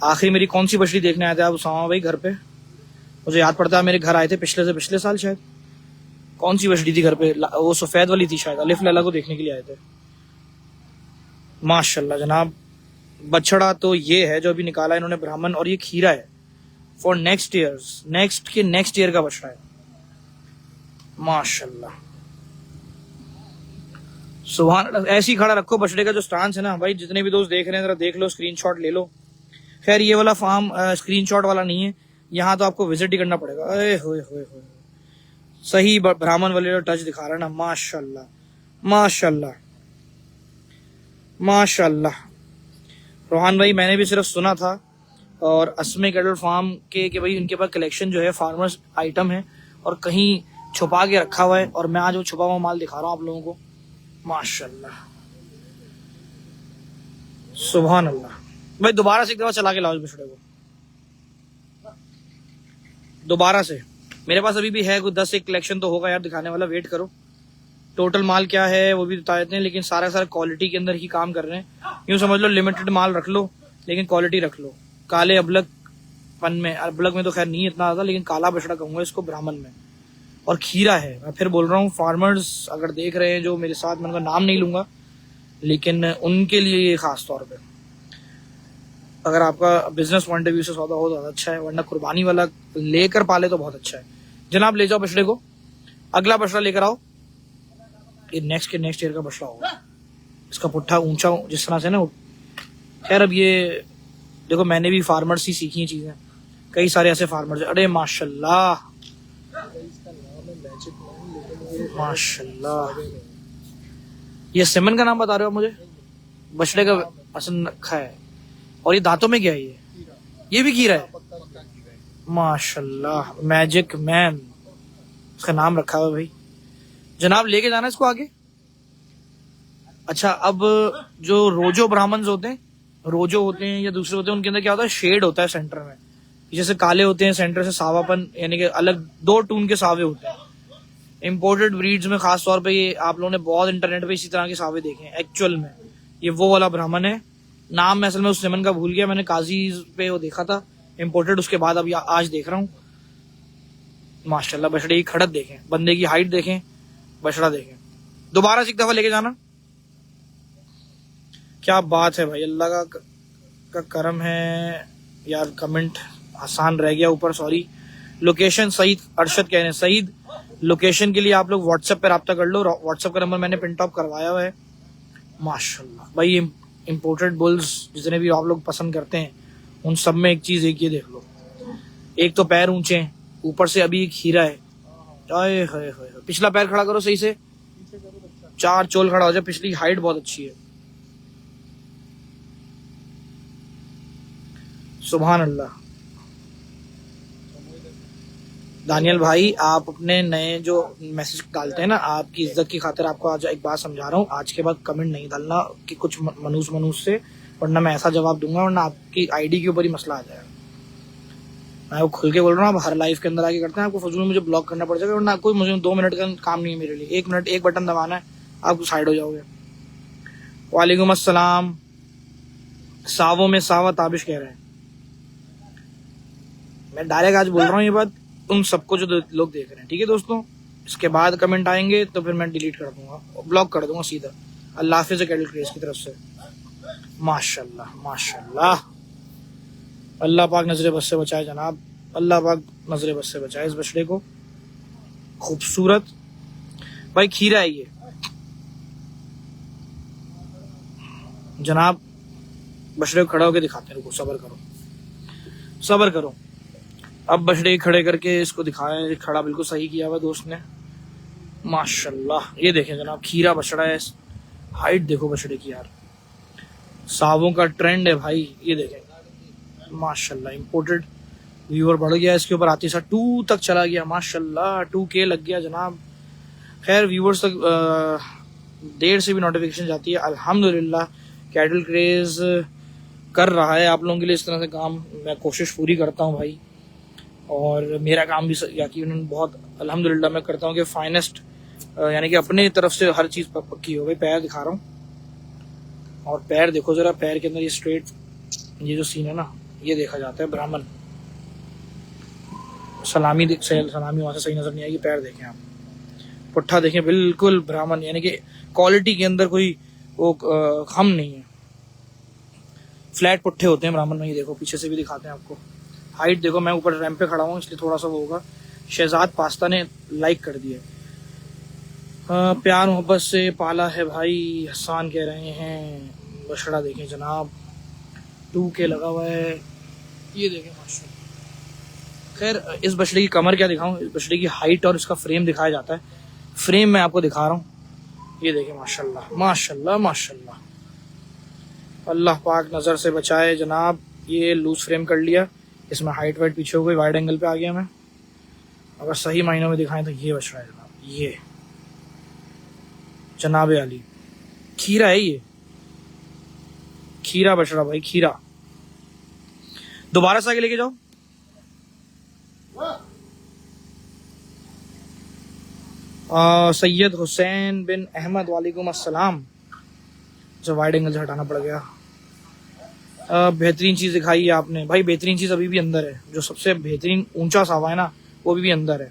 आखिरी मेरी कौन सी बछड़ी देखने आए थे आप उसामा भाई घर पे? मुझे याद पड़ता है मेरे घर आए थे पिछले से पिछले साल शायद। कौन सी बछड़ी थी घर पे? वो सफेद वाली थी शायद, अलिफ लैला को देखने के लिए आए थे। माशाल्लाह जनाब। बछड़ा तो ये है जो अभी निकाला इन्होंने ब्राह्मण, और ये खीरा है for next years, next year का बछड़ा है माशाल्लाह। सुभान। ऐसे ही खड़ा रखो बछड़े का जो स्टांस है ना भाई। जितने भी दोस्त देख रहे हैं जरा देख लो, स्क्रीनशॉट ले लो। खैर ये वाला फार्म स्क्रीनशॉट वाला नहीं है, यहाँ तो आपको विजिट ही करना पड़ेगा। अरे होए होए होए, सही ब्राह्मण वाले टच दिखा रहा है ना, माशाल्लाह माशाल्लाह माशाल्लाह। रोहान भाई मैंने भी सिर्फ सुना था और अस्मे कैटल फार्म के कि भाई उनके पास कलेक्शन जो है फार्मर्स आइटम है और कहीं छुपा के रखा हुआ है, और मैं आज वो छुपा हुआ माल दिखा रहा हूँ आप लोगों को। माशाल्लाह सुभान अल्लाह। भाई दोबारा से एक दफा चला के लाओ इस बछड़े को, दोबारा से। मेरे पास अभी भी है कुछ 10 एक कलेक्शन तो होगा यार दिखाने वाला, वेट करो। टोटल माल क्या है वो भी बता देते हैं, लेकिन सारा क्वालिटी के अंदर ही काम कर रहे हैं। यूं समझ लो लिमिटेड माल रख लो लेकिन क्वालिटी रख लो। काले अबलग पन में, अबलग में तो खैर नहीं इतना ज्यादा, लेकिन काला बछड़ा कहूंगा इसको ब्राह्मण में। और खीरा है, मैं फिर बोल रहा हूँ फार्मर्स अगर देख रहे हैं जो मेरे साथ, मैं उनका नाम नहीं लूंगा लेकिन उनके लिए ये खास तौर पे, अगर आपका बिजनेस पॉइंट ऑफ व्यू से सौदा हो तो अच्छा है, वरना कुर्बानी वाला लेकर पाले तो बहुत अच्छा है। जनाब ले जाओ बछड़े को, अगला बछड़ा लेकर आओ। ये नेक्स्ट ईयर का बछड़ा होगा। इसका पुट्ठा ऊंचा जिस तरह से ना, खैर अब ये देखो मैंने भी फार्मर्स ही सीखी हैं चीजें, कई सारे ऐसे फार्मर्स। अरे माशाल्लाह माशाल्लाह। ये सिमन का नाम बता रहे हो मुझे? बछड़े का पसंद रखा है। और ये दांतों में क्या है? ये भी खीरा है माशाल्लाह। मैजिक मैन उसका नाम रखा हुआ भाई। जनाब लेके जाना इसको आगे। अच्छा, अब जो रोजो ब्राह्मण होते हैं, रोजो होते हैं या दूसरे होते हैं, उनके अंदर क्या होता है, शेड होता है सेंटर में। जैसे काले होते हैं सेंटर से सावापन, यानी कि अलग 2 टून के सावे होते हैं। इंपोर्टेड ब्रीड्स में खास तौर पे ये आप लोगों ने बहुत इंटरनेट पे इसी तरह के सावे देखे हैं। एक्चुअल में ये वो वाला ब्राह्मण है। नाम मैं असल में उस सेमन का भूल गया, मैंने काजी पे वो देखा था इंपोर्टेड, उसके बाद अब आज देख रहा हूँ। माशाल्लाह बछड़े की खड़त देखें, बंदे की हाइट देखें, बछड़ा देखें। दोबारा से एक दफा लेके जाना। क्या बात है भाई, अल्लाह का करम है यार। कमेंट आसान रह गया ऊपर, सॉरी। लोकेशन सईद अरशद कह रहे हैं, सईद लोकेशन के लिए आप लोग व्हाट्सएप पे रब्ता कर लो। व्हाट्सएप का नंबर मैंने प्रिंट आउट करवाया हुआ है। माशाल्लाह भाई, इंपोर्टेड बुल्स जितने भी आप लोग पसंद करते हैं उन सब में एक चीज एक ये देख लो, एक तो पैर ऊंचे हैं, ऊपर से अभी एक खीरा है। आए हाय हाय, पिछला पैर खड़ा करो सही से, 4 चोल खड़ा हो जाए। पिछली हाइट बहुत अच्छी है, सुभान अल्लाह। दानियल भाई आप अपने नए जो मैसेज डालते हैं ना, आपकी इज्जत की खातिर आपको आज एक बात समझा रहा हूँ, आज के बाद कमेंट नहीं डालना कि कुछ मनूस से, वरना मैं ऐसा जवाब दूंगा वरना आपकी आईडी के ऊपर ही मसला आ जाएगा। मैं वो खुल के बोल रहा हूँ, आप हर लाइफ के अंदर आके करते हैं, आपको फजूल में मुझे ब्लॉक करना पड़ जाएगा, वरना कोई मुझे 2 मिनट का काम नहीं है मेरे लिए। 1 मिनट, एक बटन दबाना है, आप साइड हो जाओगे। वालेकुम अस्सलाम। सावों में सावा ताबिश कह रहे हैं। मैं डायरेक्ट आज बोल रहा हूँ ये बात उन सबको जो लोग देख रहे हैं, ठीक है दोस्तों। इसके बाद कमेंट आएंगे तो फिर मैं डिलीट कर दूंगा, ब्लॉक कर दूंगा सीधा। अल्लाह हाफिज़ कैटल क्रेज की तरफ से। माशाल्लाह माशाल्लाह, अल्लाह पाक नजर बस से बचाए जनाब, अल्लाह पाक नजर बस से बचाए इस बछड़े को। खूबसूरत भाई खीरा है ये जनाब। बछड़े को खड़ा होकर दिखाते हैं, रुको सब्र करो सब्र करो। अब बछड़े खड़े करके इसको दिखाया, खड़ा बिल्कुल सही किया हुआ दोस्त ने, माशाल्लाह। ये देखें जनाब, खीरा बछड़ा है, हाइट देखो बछड़े की यार, सावों का ट्रेंड है भाई। ये देखें माशाल्लाह, इंपोर्टेड व्यूअर बढ़ गया इसके ऊपर, आती साथ 2 तक चला गया माशाल्लाह, 2K लग गया जनाब। खैर व्यूअर्स तक देर से भी नोटिफिकेशन जाती है। अल्हम्दुलिल्लाह कैटल क्रेज कर रहा है आप लोगों के लिए इस तरह से काम, मैं कोशिश पूरी करता हूँ भाई। और मेरा काम भी यकीनन बहुत अल्हम्दुलिल्लाह मैं करता हूँ कि फाइनेस्ट, यानी कि अपने तरफ से हर चीज़ पक्की हो गई। पैर दिखा रहा हूँ, और पैर देखो जरा, पैर के अंदर ये स्ट्रेट, ये जो सीन है ना, ये देखा जाता है ब्राह्मण। सलामी वहाँ से सही नजर नहीं आएगी, पैर देखें आप, पुट्ठा देखें, बिल्कुल ब्राह्मण, यानी कि क्वालिटी के अंदर कोई वो हम नहीं है। फ्लैट पुट्ठे होते हैं ब्राह्मण में। ये देखो पीछे से भी दिखाते हैं आपको, हाइट देखो, मैं ऊपर रैंप पे खड़ा हूँ इसलिए थोड़ा सा वो होगा। शहजाद पास्ता ने लाइक कर दिया। प्यार मोहब्बत से पाला है भाई, हसान कह रहे हैं। बछड़ा देखें जनाब, 2K लगा हुआ है, ये देखें माशाल्लाह। खैर इस बछड़े की कमर क्या दिखाऊं, इस बछड़े की हाइट और इसका फ्रेम दिखाया जाता है। फ्रेम मैं आपको दिखा रहा हूँ, ये देखें माशाल्लाह माशाल्लाह माशाल्लाह। अल्लाह पाक नज़र से बचाए जनाब। ये लूज फ्रेम कर लिया, इसमें हाइट वाइट पीछे हो गई, वाइड एंगल पे आ गया मैं। अगर सही मायनों में दिखाएं तो ये बछड़ा है जनाब, ये जनाब अली खीरा है, ये खीरा बछड़ा भाई, खीरा। दोबारा से आगे लेके जाओ। सैयद हुसैन बिन अहमद, वालेकुम अस्सलाम। जो वाइड एंगल से हटाना पड़ गया। बेहतरीन चीज़ दिखाई है आपने भाई, बेहतरीन चीज़ अभी भी अंदर है। जो सबसे बेहतरीन ऊंचा सावा है ना, वो भी अंदर है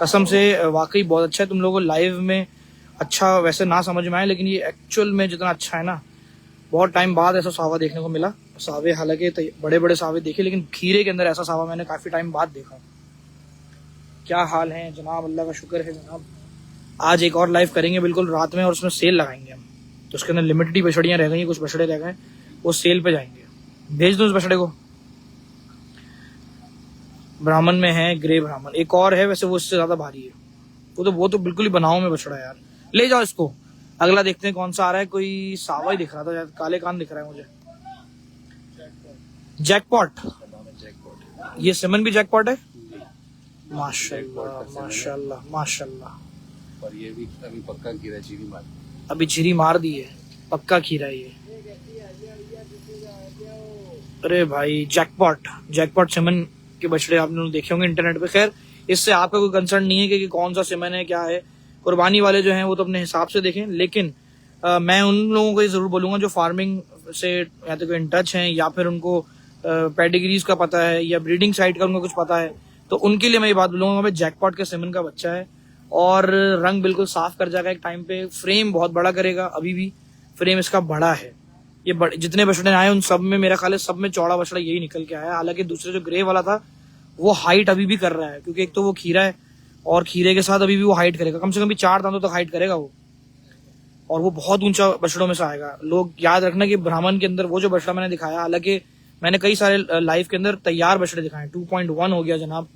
कसम से। वाकई बहुत अच्छा है। तुम लोगों को लाइव में अच्छा वैसे ना समझ में आए, लेकिन ये एक्चुअल में जितना अच्छा है ना, बहुत टाइम बाद ऐसा सावा देखने को मिला। सावे हालांकि बड़े बड़े सावे देखे, लेकिन खीरे के अंदर ऐसा सावा मैंने काफ़ी टाइम बाद देखा। क्या हाल है जनाब, अल्लाह का शुक्र है जनाब। आज एक और लाइव करेंगे बिल्कुल रात में, और उसमें सेल लगाएंगे हम। तो उसके अंदर लिमिटेड ही बछड़ियाँ रह गई, कुछ बछड़े रह गए, वो सेल पे जाएंगे। भेज दो उस बछड़े को। ब्राह्मण में है ग्रे ब्राह्मण, एक और है वैसे, वो इससे ज्यादा भारी है। वो तो बिल्कुल ही बनाओ में बछड़ा है यार। ले जाओ इसको। अगला देखते हैं कौन सा आ रहा है। कोई सावा ही दिख रहा था, काले कान दिख रहा है मुझे। जैकपॉट, ये सिमन भी जैकपॉट है। माशाल्लाह माशाल्लाह माशाल्लाह। और ये भी अभी पक्का खीरा, चीनी मार, अभी झिरी मार दी है, पक्का खीरा है ये। अरे भाई जैकपॉट सिमन के बछड़े आपने देखे होंगे इंटरनेट पे। खैर इससे आपका कोई कंसर्न नहीं है कि कौन सा सिमन है क्या है। कुर्बानी वाले जो हैं वो तो अपने हिसाब से देखें, लेकिन मैं उन लोगों को ये जरूर बोलूंगा जो फार्मिंग से या तो इन टच हैं, या फिर उनको पेडिग्रीज का पता है, या ब्रीडिंग साइट का उनको कुछ पता है, तो उनके लिए मैं ये बात बोलूंगा भाई, जैकपॉट के सिमन का बच्चा है और रंग बिल्कुल साफ कर जाएगा एक टाइम पे। फ्रेम बहुत बड़ा करेगा, अभी भी फ्रेम इसका बड़ा है। ये जितने बछड़े आए उन सब में मेरा ख्याल है सब में चौड़ा बछड़ा यही निकल के आया। हालांकि दूसरे जो ग्रे वाला था वो हाइट अभी भी कर रहा है, क्योंकि एक तो वो खीरा है और खीरे के साथ अभी भी वो हाइट करेगा, कम से कम भी 4 दांतों तक हाइट करेगा वो, और वो बहुत ऊंचा बछड़ों में से आएगा। लोग याद रखना कि ब्राह्मण के अंदर वो जो बछड़ा मैंने दिखाया, हालांकि मैंने कई सारे लाइव के अंदर तैयार बछड़े दिखाए, 2.1 हो गया जनाब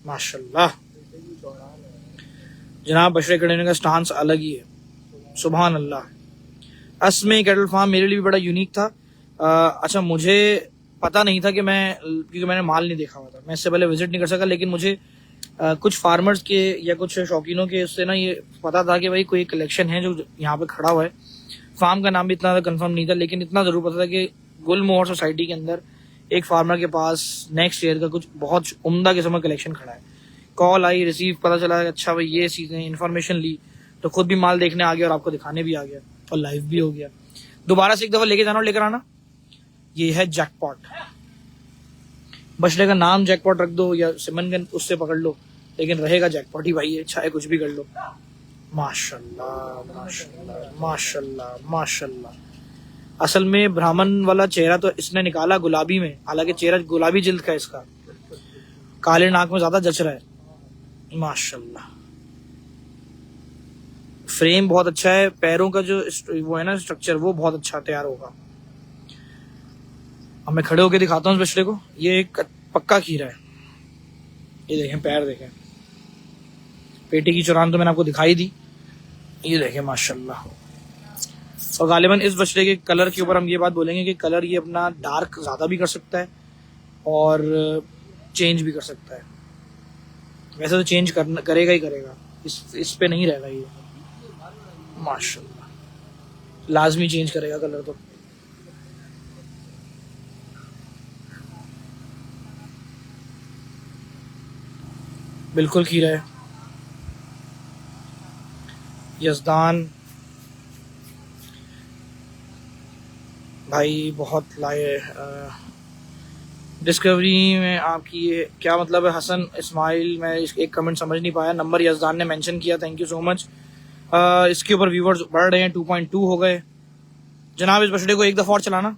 माशाल्लाह। जनाब बछड़े खड़े का स्टांस अलग ही है, सुभान अल्लाह। असमे कैटल फार्म मेरे लिए भी बड़ा यूनिक था। अच्छा मुझे पता नहीं था कि क्योंकि मैंने माल नहीं देखा हुआ था, मैं इससे पहले विजिट नहीं कर सका, लेकिन मुझे कुछ फार्मर्स के या कुछ शौकीनों के उससे ना ये पता था कि भाई कोई कलेक्शन है जो यहाँ पे खड़ा हुआ है। फार्म का नाम भी इतना कंफर्म नहीं था, लेकिन इतना जरूर पता था कि गुलमोहर सोसाइटी के अंदर एक फार्मर के पास नेक्स्ट ईयर का कुछ बहुत उम्दा किस्म का कलेक्शन खड़ा है। कॉल आई, रिसीव, पता चला अच्छा भाई ये चीजें, इन्फॉर्मेशन ली, तो खुद भी माल देखने आ गया और आपको दिखाने भी आ गया और लाइव भी हो गया। दोबारा से एक दफा लेके जाना और लेकर आना। ये है जैकपॉट, बछड़े का नाम जैकपॉट रख दो या सिमन गन उससे पकड़ लो, लेकिन रहेगा जैकपॉट ही भाई है, चाहे कुछ भी कर लो। माशाल्लाह माशाल्लाह माशाल्लाह माशाल्लाह। असल में ब्राह्मण वाला चेहरा तो इसने निकाला गुलाबी में, हालांकि चेहरा गुलाबी जिल्द का है इसका, काले नाक में ज्यादा जच रहा है। माशाल्लाह फ्रेम बहुत अच्छा है, पैरों का जो वो है ना स्ट्रक्चर वो बहुत अच्छा तैयार होगा। अब मैं खड़े होकर दिखाता हूँ इस बछड़े को। ये एक पक्का खीरा है, ये देखें पैर देखें, पेटी की चुरान तो मैंने आपको दिखाई दी, ये देखें माशाल्लाह। और गालिबन इस बछड़े के कलर के ऊपर हम ये बात बोलेंगे कि कलर ये अपना डार्क ज्यादा भी कर सकता है और चेंज भी कर सकता है। वैसे तो चेंज करेगा ही करेगा, इस पे नहीं रहेगा ये माशाल्लाह, लाजमी चेंज करेगा कलर तो। बिल्कुल खीरा है। यजदान भाई बहुत लाए। डिस्कवरी में आपकी ये क्या मतलब है हसन इस्माइल, मैं एक कमेंट समझ नहीं पाया। नंबर यजदान ने मेंशन किया, थैंक यू सो मच। इसके ऊपर व्यूवर्स बढ़ रहे हैं, 2.2 हो गए जनाब। इस बछड़े को एक दफा और चलाना।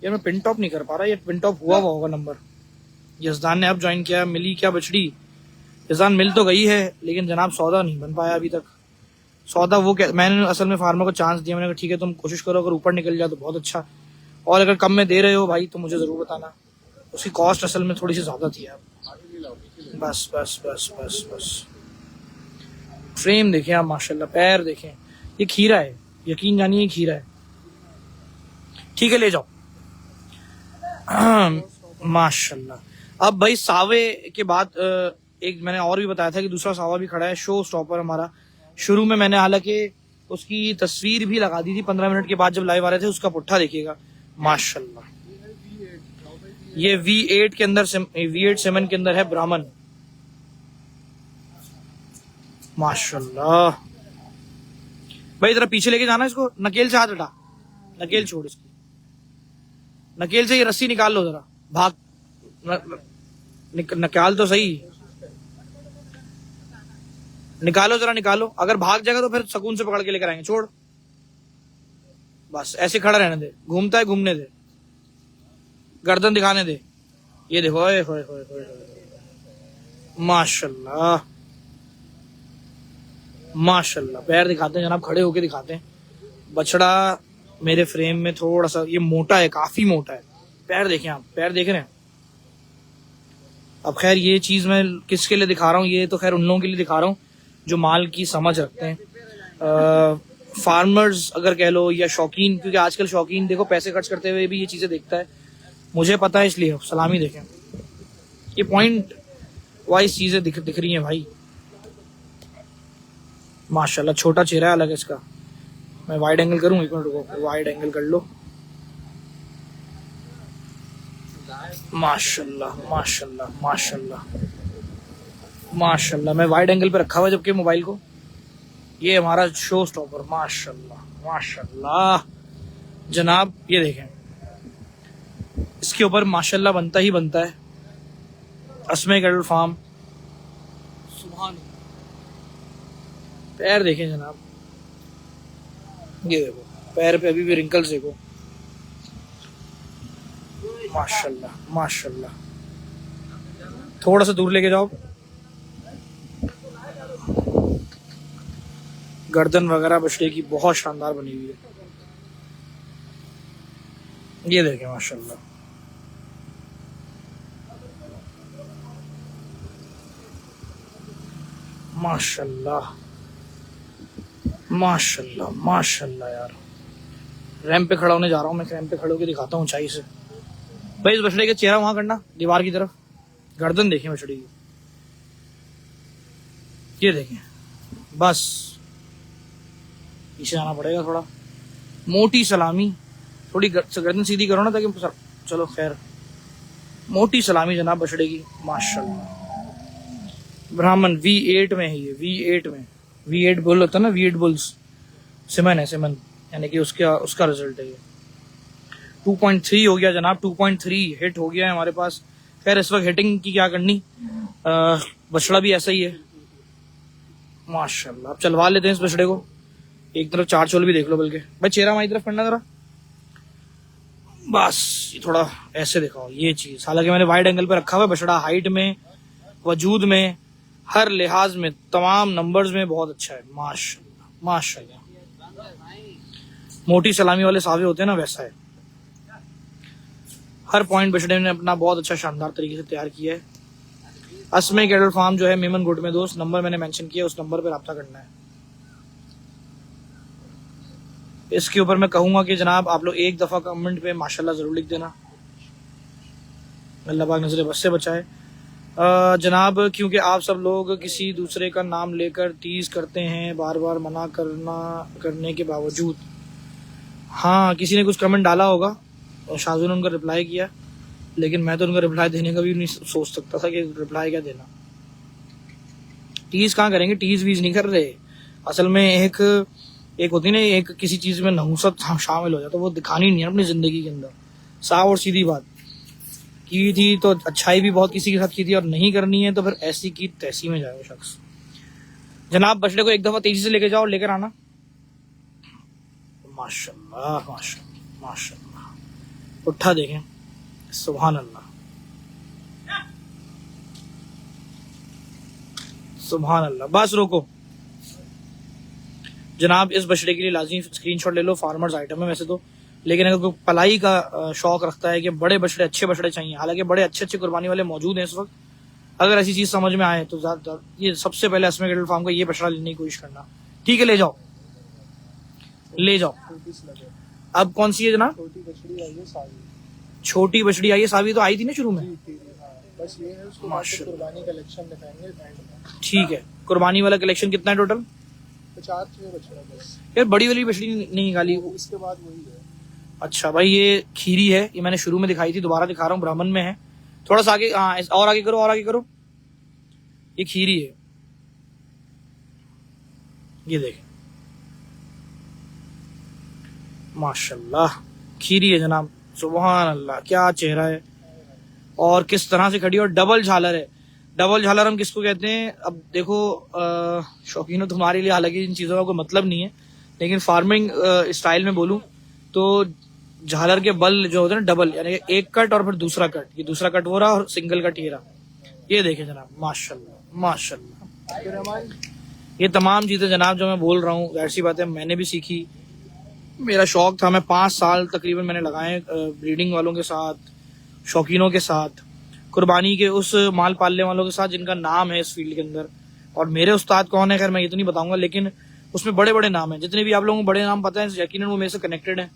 यार मैं पिन टॉप नहीं कर पा रहा, ये पिन टॉप हुआ होगा नंबर। यजदान ने अब ज्वाइन किया। मिली क्या बछड़ी? यजदान मिल तो गई है लेकिन जनाब सौदा नहीं बन पाया अभी तक। सौदा वो क्या, मैंने असल में फार्मर को चांस दिया, मैंने कहा ठीक है तुम कोशिश करो, अगर ऊपर निकल जाए तो बहुत अच्छा, और अगर कम में दे रहे हो भाई तो मुझे जरूर बताना। उसकी कॉस्ट असल में थोड़ी सी ज्यादा थी यार। बस बस बस बस बस। फ्रेम देखें आप माशाल्लाह, पैर देखें, ये खीरा है, यकीन जानिए खीरा है। ठीक है ले जाओ। माशाल्लाह। अब भाई सावे के बाद एक मैंने और भी बताया था कि दूसरा सावा भी खड़ा है, शो स्टॉपर हमारा। शुरू में मैंने हालांकि उसकी तस्वीर भी लगा दी थी 15 मिनट के बाद जब लाइव आ रहे थे। उसका पुट्ठा देखिएगा माशाल्लाह। ये V8 के अंदर, V8 7 के अंदर है ब्राह्मण माशाल्लाह। भाई जरा पीछे लेके जाना इसको, नकेल से हाथ हटा, नकेल छोड़ इसकी, नकेल से ये रस्सी निकाल लो जरा, भाग निकाल तो सही, निकालो जरा निकालो। अगर भाग जाएगा तो फिर सुकून से पकड़ के लेकर आएंगे। छोड़, बस ऐसे खड़ा रहने दे, घूमता है घूमने दे, गर्दन दिखाने दे। ये देखो ओए होए होए होए माशाल्लाह माशाल्लाह। पैर दिखाते हैं जनाब, खड़े होके दिखाते हैं। बछड़ा मेरे फ्रेम में थोड़ा सा ये मोटा है, काफी मोटा है। पैर देखें आप, पैर देख रहे हैं। अब खैर ये चीज मैं किसके लिए दिखा रहा हूँ, ये तो खैर उन लोगों के लिए दिखा रहा हूँ जो माल की समझ रखते हैं। फार्मर्स अगर कह लो या शौकीन, क्योंकि आजकल शौकीन देखो पैसे खर्च करते हुए भी ये चीजें देखता है, मुझे पता है इसलिए। सलामी देखें, ये पॉइंट वाइज चीजें दिख रही हैं भाई माशाल्लाह। छोटा चेहरा अलग है इसका। मैं वाइड एंगल करूं, एक मिनट रुको, वाइड एंगल कर लो। माशाल्लाह माशाल्लाह माशाल्लाह माशाल्लाह। मैं वाइड एंगल पे रखा हुआ जबकि मोबाइल को। ये हमारा शो स्टॉपर माशाल्लाह माशाल्लाह जनाब। ये देखें, इसके ऊपर माशाल्लाह बनता ही बनता है। अस्मे कैटल फार्म, सुभान। पैर देखें जनाब, ये देखो पैर पे अभी भी रिंकल्स देखो माशाल्लाह माशाल्लाह। थोड़ा सा दूर लेके जाओ। गर्दन वगैरह बछड़े की बहुत शानदार बनी हुई है। ये देखें माशाल्लाह माशाल्लाह माशाल्लाह माशाल्लाह। यार रैंप पे खड़ा होने जा रहा हूँ मैं, रैंप पे खड़े होकर दिखाता हूँ ऊंचाई से। भाई इस बछड़े का चेहरा वहां करना, दीवार की तरफ। गर्दन देखें बछड़े की, ये देखें। बस पीछे आना पड़ेगा थोड़ा। मोटी सलामी, थोड़ी गर्दन सीधी करो ना ताकि चलो खैर। मोटी सलामी जनाब बछड़े की माशाल्लाह। ब्राह्मण V8 में है ये, V8 में। V8 बुल होता है ना, V8 बुल्स। सिमन है, सिमन, यानी कि उसका रिजल्ट है ये। 2.3 हो गया जनाब, 2.3 हिट हो गया है हमारे पास। खैर इस वक्त हिटिंग की क्या करनी, बछड़ा भी ऐसा ही है माशाल्लाह। अब चलवा लेते हैं इस बछड़े को, एक तरफ चार चोल भी देख लो, बल्कि भाई चेहरा हमारी तरफ करना जरा, बस ये थोड़ा ऐसे दिखाओ ये चीज। हालांकि मैंने वाइड एंगल पे रखा हुआ है, बछड़ा हाइट में, वजूद में, हर लिहाज में, तमाम नंबर्स में बहुत अच्छा है माशाल्लाह माशाल्लाह। मोटी सलामी वाले सावे होते हैं ना, वैसा है। हर पॉइंट बछड़े ने अपना बहुत अच्छा शानदार तरीके से तैयार किया है। अस्मे कैटल फार्म जो है मेमन गुड में दोस्त, नंबर मैंने मेंशन किया, उस नंबर पर रब्ता करना है। इसके ऊपर मैं कहूंगा कि जनाब आप लोग एक दफा कमेंट पे माशाल्लाह जरूर लिख देना, अल्लाह पाक नजर बस से बचाए। जनाब क्योंकि आप सब लोग किसी दूसरे का नाम लेकर तीज करते हैं बार बार मना करने के बावजूद। हाँ, किसी ने कुछ कमेंट डाला होगा और शाहजू ने उनका रिप्लाई किया, लेकिन मैं तो उनका रिप्लाई देने का भी नहीं सोच सकता था कि रिप्लाई क्या देना। टीज कहाँ करेंगे, टीज वीज नहीं कर रहे। असल में एक होती ना, एक किसी चीज में नहुसत शामिल हो जाता तो वो दिखानी नहीं है अपनी जिंदगी के अंदर। साफ और सीधी बात, की थी तो अच्छाई भी बहुत किसी के साथ की थी, और नहीं करनी है तो फिर ऐसी की तैसी में जाए वो शख्स। जनाब बछड़े को एक दफा तेजी से लेके जाओ, लेकर आना। माशाल्लाह माशाल्लाह माशाल्लाह। उठा देखें, सुभान अल्लाह सुभान अल्लाह। बस रोको जनाब, इस बछड़े के लिए लाजमी स्क्रीनशॉट ले लो। फार्मर्स आइटम है वैसे तो, लेकिन अगर कोई पलाई का शौक रखता है कि बड़े बछड़े अच्छे बछड़े चाहिए, हालांकि बड़े अच्छे अच्छे कुर्बानी वाले मौजूद हैं इस वक्त, अगर ऐसी चीज समझ में आए तो ये सबसे पहले अस्मे कैटल फार्म का ये बछड़ा लेने की कोशिश करना। ठीक है, ले जाओ ले जाओ। अब कौन सी है जनाब? छोटी बछड़ी आई है सावी। छोटी बछड़ी आई है सावी, तो आई थी ना शुरू में। बस ये है, उसको कुर्बानी कलेक्शन दिखाएंगे। ठीक है, कुर्बानी वाला कलेक्शन कितना है टोटल? 50 बछड़ा बस। यार बड़ी वाली बछड़ी नहीं निकाली, इसके बाद वही है। अच्छा भाई, ये खीरी है, ये मैंने शुरू में दिखाई थी, दोबारा दिखा रहा हूँ, ब्राह्मण में है। थोड़ा सा आगे, हाँ और आगे करो, और आगे करो। ये खीरी है, ये देख माशाल्लाह खीरी है जनाब, सुभान अल्लाह। क्या चेहरा है और किस तरह से खड़ी, और डबल झालर है। डबल झालर हम किसको कहते हैं? अब देखो शौकीनों, तुम्हारे लिए हालांकि इन चीजों का कोई मतलब नहीं है, लेकिन फार्मिंग स्टाइल में बोलूं तो झालर के बल जो होते हैं ना डबल, यानी एक कट और फिर दूसरा कट, ये दूसरा कट हो रहा और सिंगल कट ये रहा। ये देखे जनाब माशाल्लाह माशाल्लाह। ये तमाम चीजें जनाब जो मैं बोल रहा हूँ, जाहिर सी बात है मैंने भी सीखी, मेरा शौक था। मैं 5 साल तकरीबन मैंने लगाए ब्रीडिंग वालों के साथ, शौकीनों के साथ, कुर्बानी के उस माल पालने वालों के साथ जिनका नाम है इस फील्ड के अंदर। और मेरे उस्ताद कौन है खैर मैं ये तो नहीं बताऊंगा, लेकिन उसमें बड़े बड़े नाम हैं। जितने भी आप लोगों को बड़े नाम पता है यकीनन वो मेरे से कनेक्टेड हैं।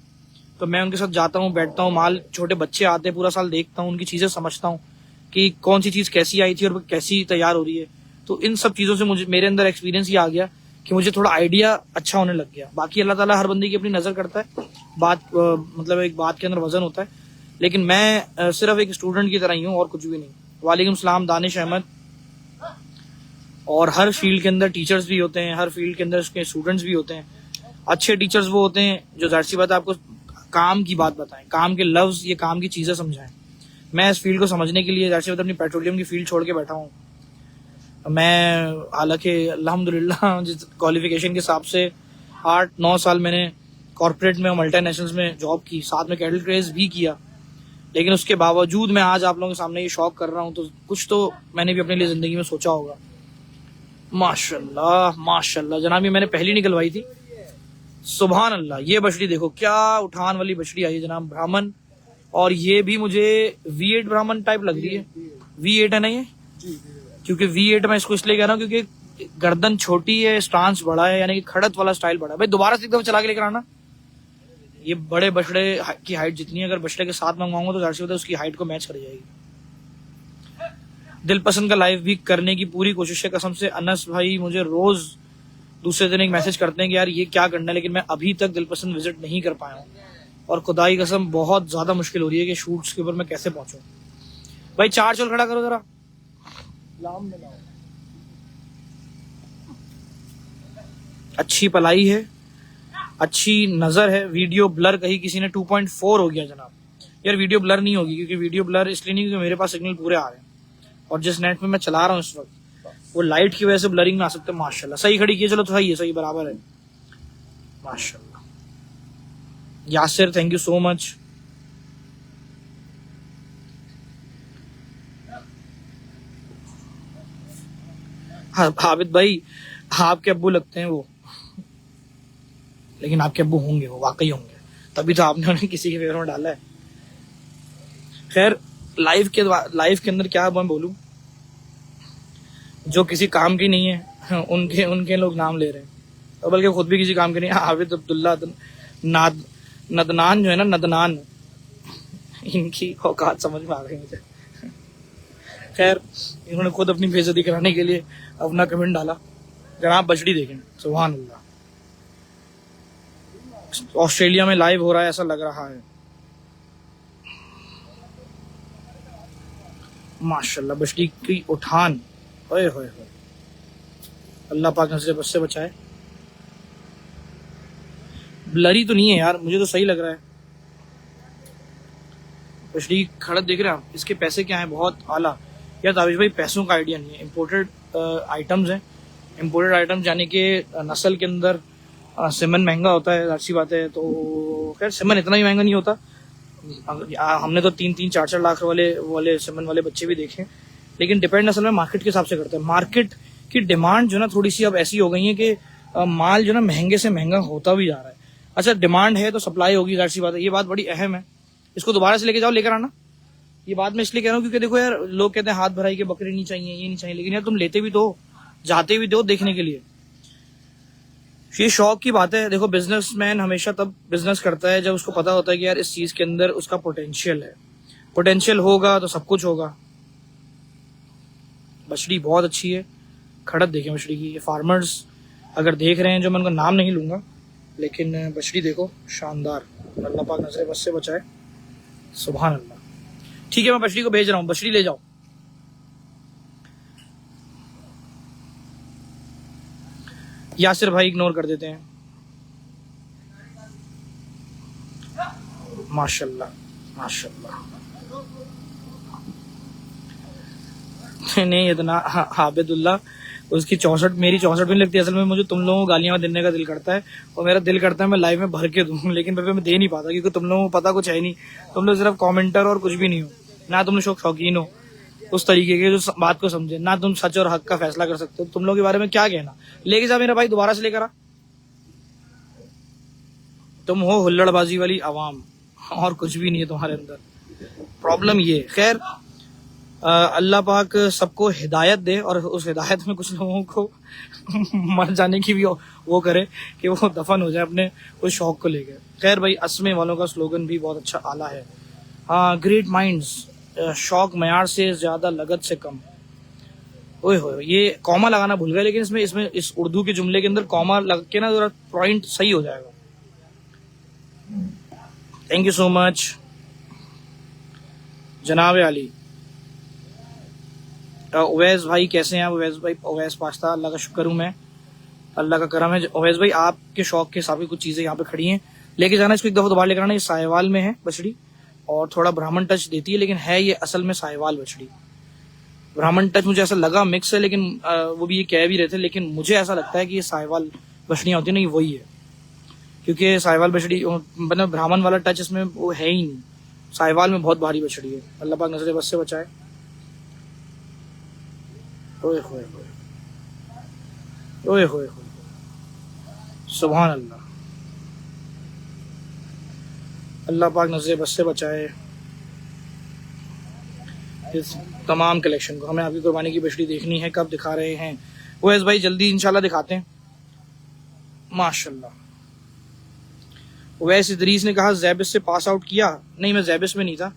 तो मैं उनके साथ जाता हूँ, बैठता हूँ, माल छोटे बच्चे आते हैं, पूरा साल देखता हूँ, उनकी चीजें समझता हूँ कि कौन सी चीज कैसी आई थी और कैसी तैयार हो रही है। तो इन सब चीजों से मुझे, मेरे अंदर एक्सपीरियंस ये आ गया कि मुझे थोड़ा आइडिया अच्छा होने लग गया। बाकी अल्लाह ताला हर बंदे की अपनी नजर करता है, बात मतलब एक बात के अंदर वजन होता है, लेकिन मैं सिर्फ एक स्टूडेंट की तरह ही हूँ और कुछ भी नहीं। वालेकुम सलाम दानिश अहमद। और हर फील्ड के अंदर टीचर्स भी होते हैं, हर फील्ड के अंदर उसके स्टूडेंट्स भी होते हैं। अच्छे टीचर्स वो होते हैं जो जाहिर सी बात है आपको काम की बात बताएं, काम के लफ्ज, ये काम की चीजें समझाएं। मैं इस फील्ड को समझने के लिए जाहिर सी बात अपनी पेट्रोलियम की फील्ड छोड़ के बैठा हूँ। मैं हालांकि अल्हम्दुलिल्लाह जिस क्वालिफिकेशन के हिसाब से 8-9 साल मैंने कॉर्पोरेट में और मल्टीनेशनल्स में जॉब की, साथ में कैटल क्रेज भी किया, लेकिन उसके बावजूद मैं आज आप लोगों के सामने ये शौक कर रहा हूँ, तो कुछ तो मैंने भी अपने लिए जिंदगी में सोचा होगा। माशाल्लाह माशाल्लाह जनाब, ये मैंने पहली निकलवाई थी, सुभान अल्लाह। ये बछड़ी देखो क्या उठान वाली बछड़ी आई है जनाब, ब्राह्मण, और ये भी मुझे V8 ब्राह्मण टाइप लग रही है। V8 है ना ये? क्योंकि V8 मैं इसको इसलिए कह रहा हूँ क्योंकि गर्दन छोटी है, स्टांस बड़ा है, यानी कि खड़त वाला स्टाइल बड़ा है। भाई दोबारा से एक दफा चला के लेकर आना। ये बड़े बछड़े की हाइट जितनी है, अगर बछड़े के साथ मंगवाऊंगा तो जाहिर सी बात है उसकी हाइट को मैच कर जाएगी। दिल पसंद का लाइव भी करने की पूरी कोशिश है कसम से। अनस भाई मुझे रोज दूसरे दिन एक मैसेज करते हैं कि यार ये क्या करना है, लेकिन मैं अभी तक दिल पसंद विजिट नहीं कर पाया हूँ, और खुदाई कसम बहुत ज्यादा मुश्किल हो रही है कि शूट्स के ऊपर मैं कैसे पहुंचूं। भाई 4 चोल खड़ा करो जरा, लाम में लाओ। अच्छी पलाई है, अच्छी नजर है। वीडियो ब्लर कही किसी ने 2.4 हो गया जनाब। यार वीडियो ब्लर नहीं होगी, क्योंकि वीडियो ब्लर इसलिए नहीं क्योंकि मेरे पास सिग्नल पूरे आ रहे हैं, और जिस नेट में मैं चला रहा हूँ इस वक्त वो लाइट की वजह से ब्लरिंग में आ सकते हैं। माशाल्लाह सही खड़ी की है, चलो तो सही है, सही बराबर है माशाल्लाह। Yasir thank you so much. हाँ हाबिद भाई आपके अब्बू लगते हैं वो, लेकिन आपके अब्बू होंगे, वो वाकई होंगे, तभी तो आपने उन्हें किसी के फेवर में डाला है। खैर लाइफ के अंदर क्या मैं बोलूं, जो किसी काम की नहीं है उनके उनके लोग नाम ले रहे हैं, और बल्कि खुद भी किसी काम के नहीं है। हाफिज अब्दुल्ला नदनान जो है ना, नदनान, इनकी औकात समझ में आ गई मुझे। खैर इन्होंने खुद अपनी बेइज्जती कराने के लिए अपना कमेंट डाला। जनाब बछड़ी देखें, सुभान अल्लाह, ऑस्ट्रेलिया में लाइव हो रहा है ऐसा लग रहा है। माशाल्लाह बछड़ी की उठान, ओए होए होए, अल्लाह पाक नजर बस से बचाए। ब्लरी तो नहीं है यार, मुझे तो सही लग रहा है। बछड़ी खड़क देख रहे हैं आप, इसके पैसे क्या हैं, बहुत आला। यार ताबिश भाई पैसों का आइडिया नहीं है, इम्पोर्टेड आइटम्स हैं। इम्पोर्टेड आइटम्स यानी कि नस्ल के अंदर सेमन महंगा होता है, अच्छी बात है। तो खैर सेमन इतना ही महंगा नहीं होता, हमने तो 3-4 लाख वाले सेमन वाले बच्चे भी देखे। लेकिन डिपेंड असल में मार्केट के हिसाब से करता है। मार्केट की डिमांड जो ना थोड़ी सी अब ऐसी हो गई है कि माल जो ना महंगे से महंगा होता भी जा रहा है। अच्छा डिमांड है तो सप्लाई होगी, जाहिर सी बात है, ये बात बड़ी अहम है। इसको दोबारा से लेके जाओ, लेकर आना। ये बात मैं इसलिए कह रहा हूँ क्योंकि देखो यार, लोग कहते हैं हाथ भराई के बकरे नहीं चाहिए, ये नहीं चाहिए, लेकिन यार तुम लेते भी दो, जाते भी दो देखने के लिए। ये शौक की बात है। देखो बिजनेसमैन हमेशा तब बिजनेस करता है जब उसको पता होता है कि यार इस चीज के अंदर उसका पोटेंशियल है। पोटेंशियल होगा तो सब कुछ होगा। बछड़ी बहुत अच्छी है, खड़क देखें बछड़ी की। ये फार्मर्स अगर देख रहे हैं, जो मैं उनका नाम नहीं लूंगा, लेकिन बछड़ी देखो शानदार, अल्लाह पाक नजर बस से बचाए, सुभान अल्लाह। ठीक है मैं बछड़ी को भेज रहा हूँ, बछड़ी ले जाओ। यासिर भाई इग्नोर कर देते हैं। माशाल्लाह माशाल्लाह। नहीं इतना हाबिदुल्लाह, उसकी 64 मेरी 64 भी नहीं लगती। असल में मुझे तुम लोगों को गालियां देने का दिल करता है, और मेरा दिल करता है मैं लाइव में भर के दूं, लेकिन मैं दे नहीं पाता क्योंकि तुम लोगों को पता कुछ है नहीं। तुम लोग सिर्फ कमेंटर और कुछ भी नहीं हो ना, तुम लोग शौकीन हो उस तरीके के जो बात को समझे ना, तुम सच और हक का फैसला कर सकते हो। तुम लोग के बारे में क्या कहना, लेके जा मेरा भाई, दोबारा से लेकर आ। तुम हो हुल्लड़बाजी वाली आवाम, और कुछ भी नहीं है तुम्हारे अंदर। प्रॉब्लम ये, खैर अल्लाह पाक सबको हिदायत दे, और उस हिदायत में कुछ लोगों को मर जाने की भी वो करे कि वो दफन हो जाए अपने उस शौक को लेकर। खैर भाई असमे वालों का स्लोगन भी बहुत अच्छा आला है। हाँ ग्रेट माइंड्स, शौक मयार से ज्यादा लगत से कम। ओए हो, ये कॉमा लगाना भूल गए, लेकिन इसमें इस उर्दू के जुमले के अंदर कॉमा लग के ना जरा पॉइंट सही हो जाएगा। थैंक यू सो मच जनाब अली। उवैस भाई कैसे हैं आप? उवैस भाई, उवैस पास्ता, अल्लाह का शुक्र हूँ मैं, अल्लाह का करम है। उवैस भाई आपके शौक के हिसाब से कुछ चीजें यहाँ पे खड़ी हैं, लेके जाना। इसको एक दफा दोबारा लेकर आना। ये साहिवाल में है बछड़ी, और थोड़ा ब्राह्मण टच देती है, लेकिन है ये असल में साहिवाल बछड़ी। ब्राह्मण टच मुझे ऐसा लगा मिक्स है, लेकिन वो भी ये कह भी रहे थे, लेकिन मुझे ऐसा लगता है कि ये साहिवाल बछड़ियाँ होती है ना, ये वही है। क्योंकि साहिवाल बछड़ी मतलब ब्राह्मण वाला टच इसमें वो है ही नहीं। साहिवाल में बहुत भारी बछड़ी है, अल्लाह पाक नजर बस से बचाए। ओए होए होए, ओए होए होए, सुभान अल्लाह, अल्लाह पाक नजर बस से बचाए इस तमाम कलेक्शन को। हमें आपकी कुर्बानी की बछड़ी देखनी है, कब दिखा रहे हैं? ओएस भाई जल्दी इंशाल्लाह दिखाते हैं, माशाल्लाह। ओवैस इदरीस ने कहा जैबिस से पास आउट किया। नहीं मैं जैबिस में नहीं था,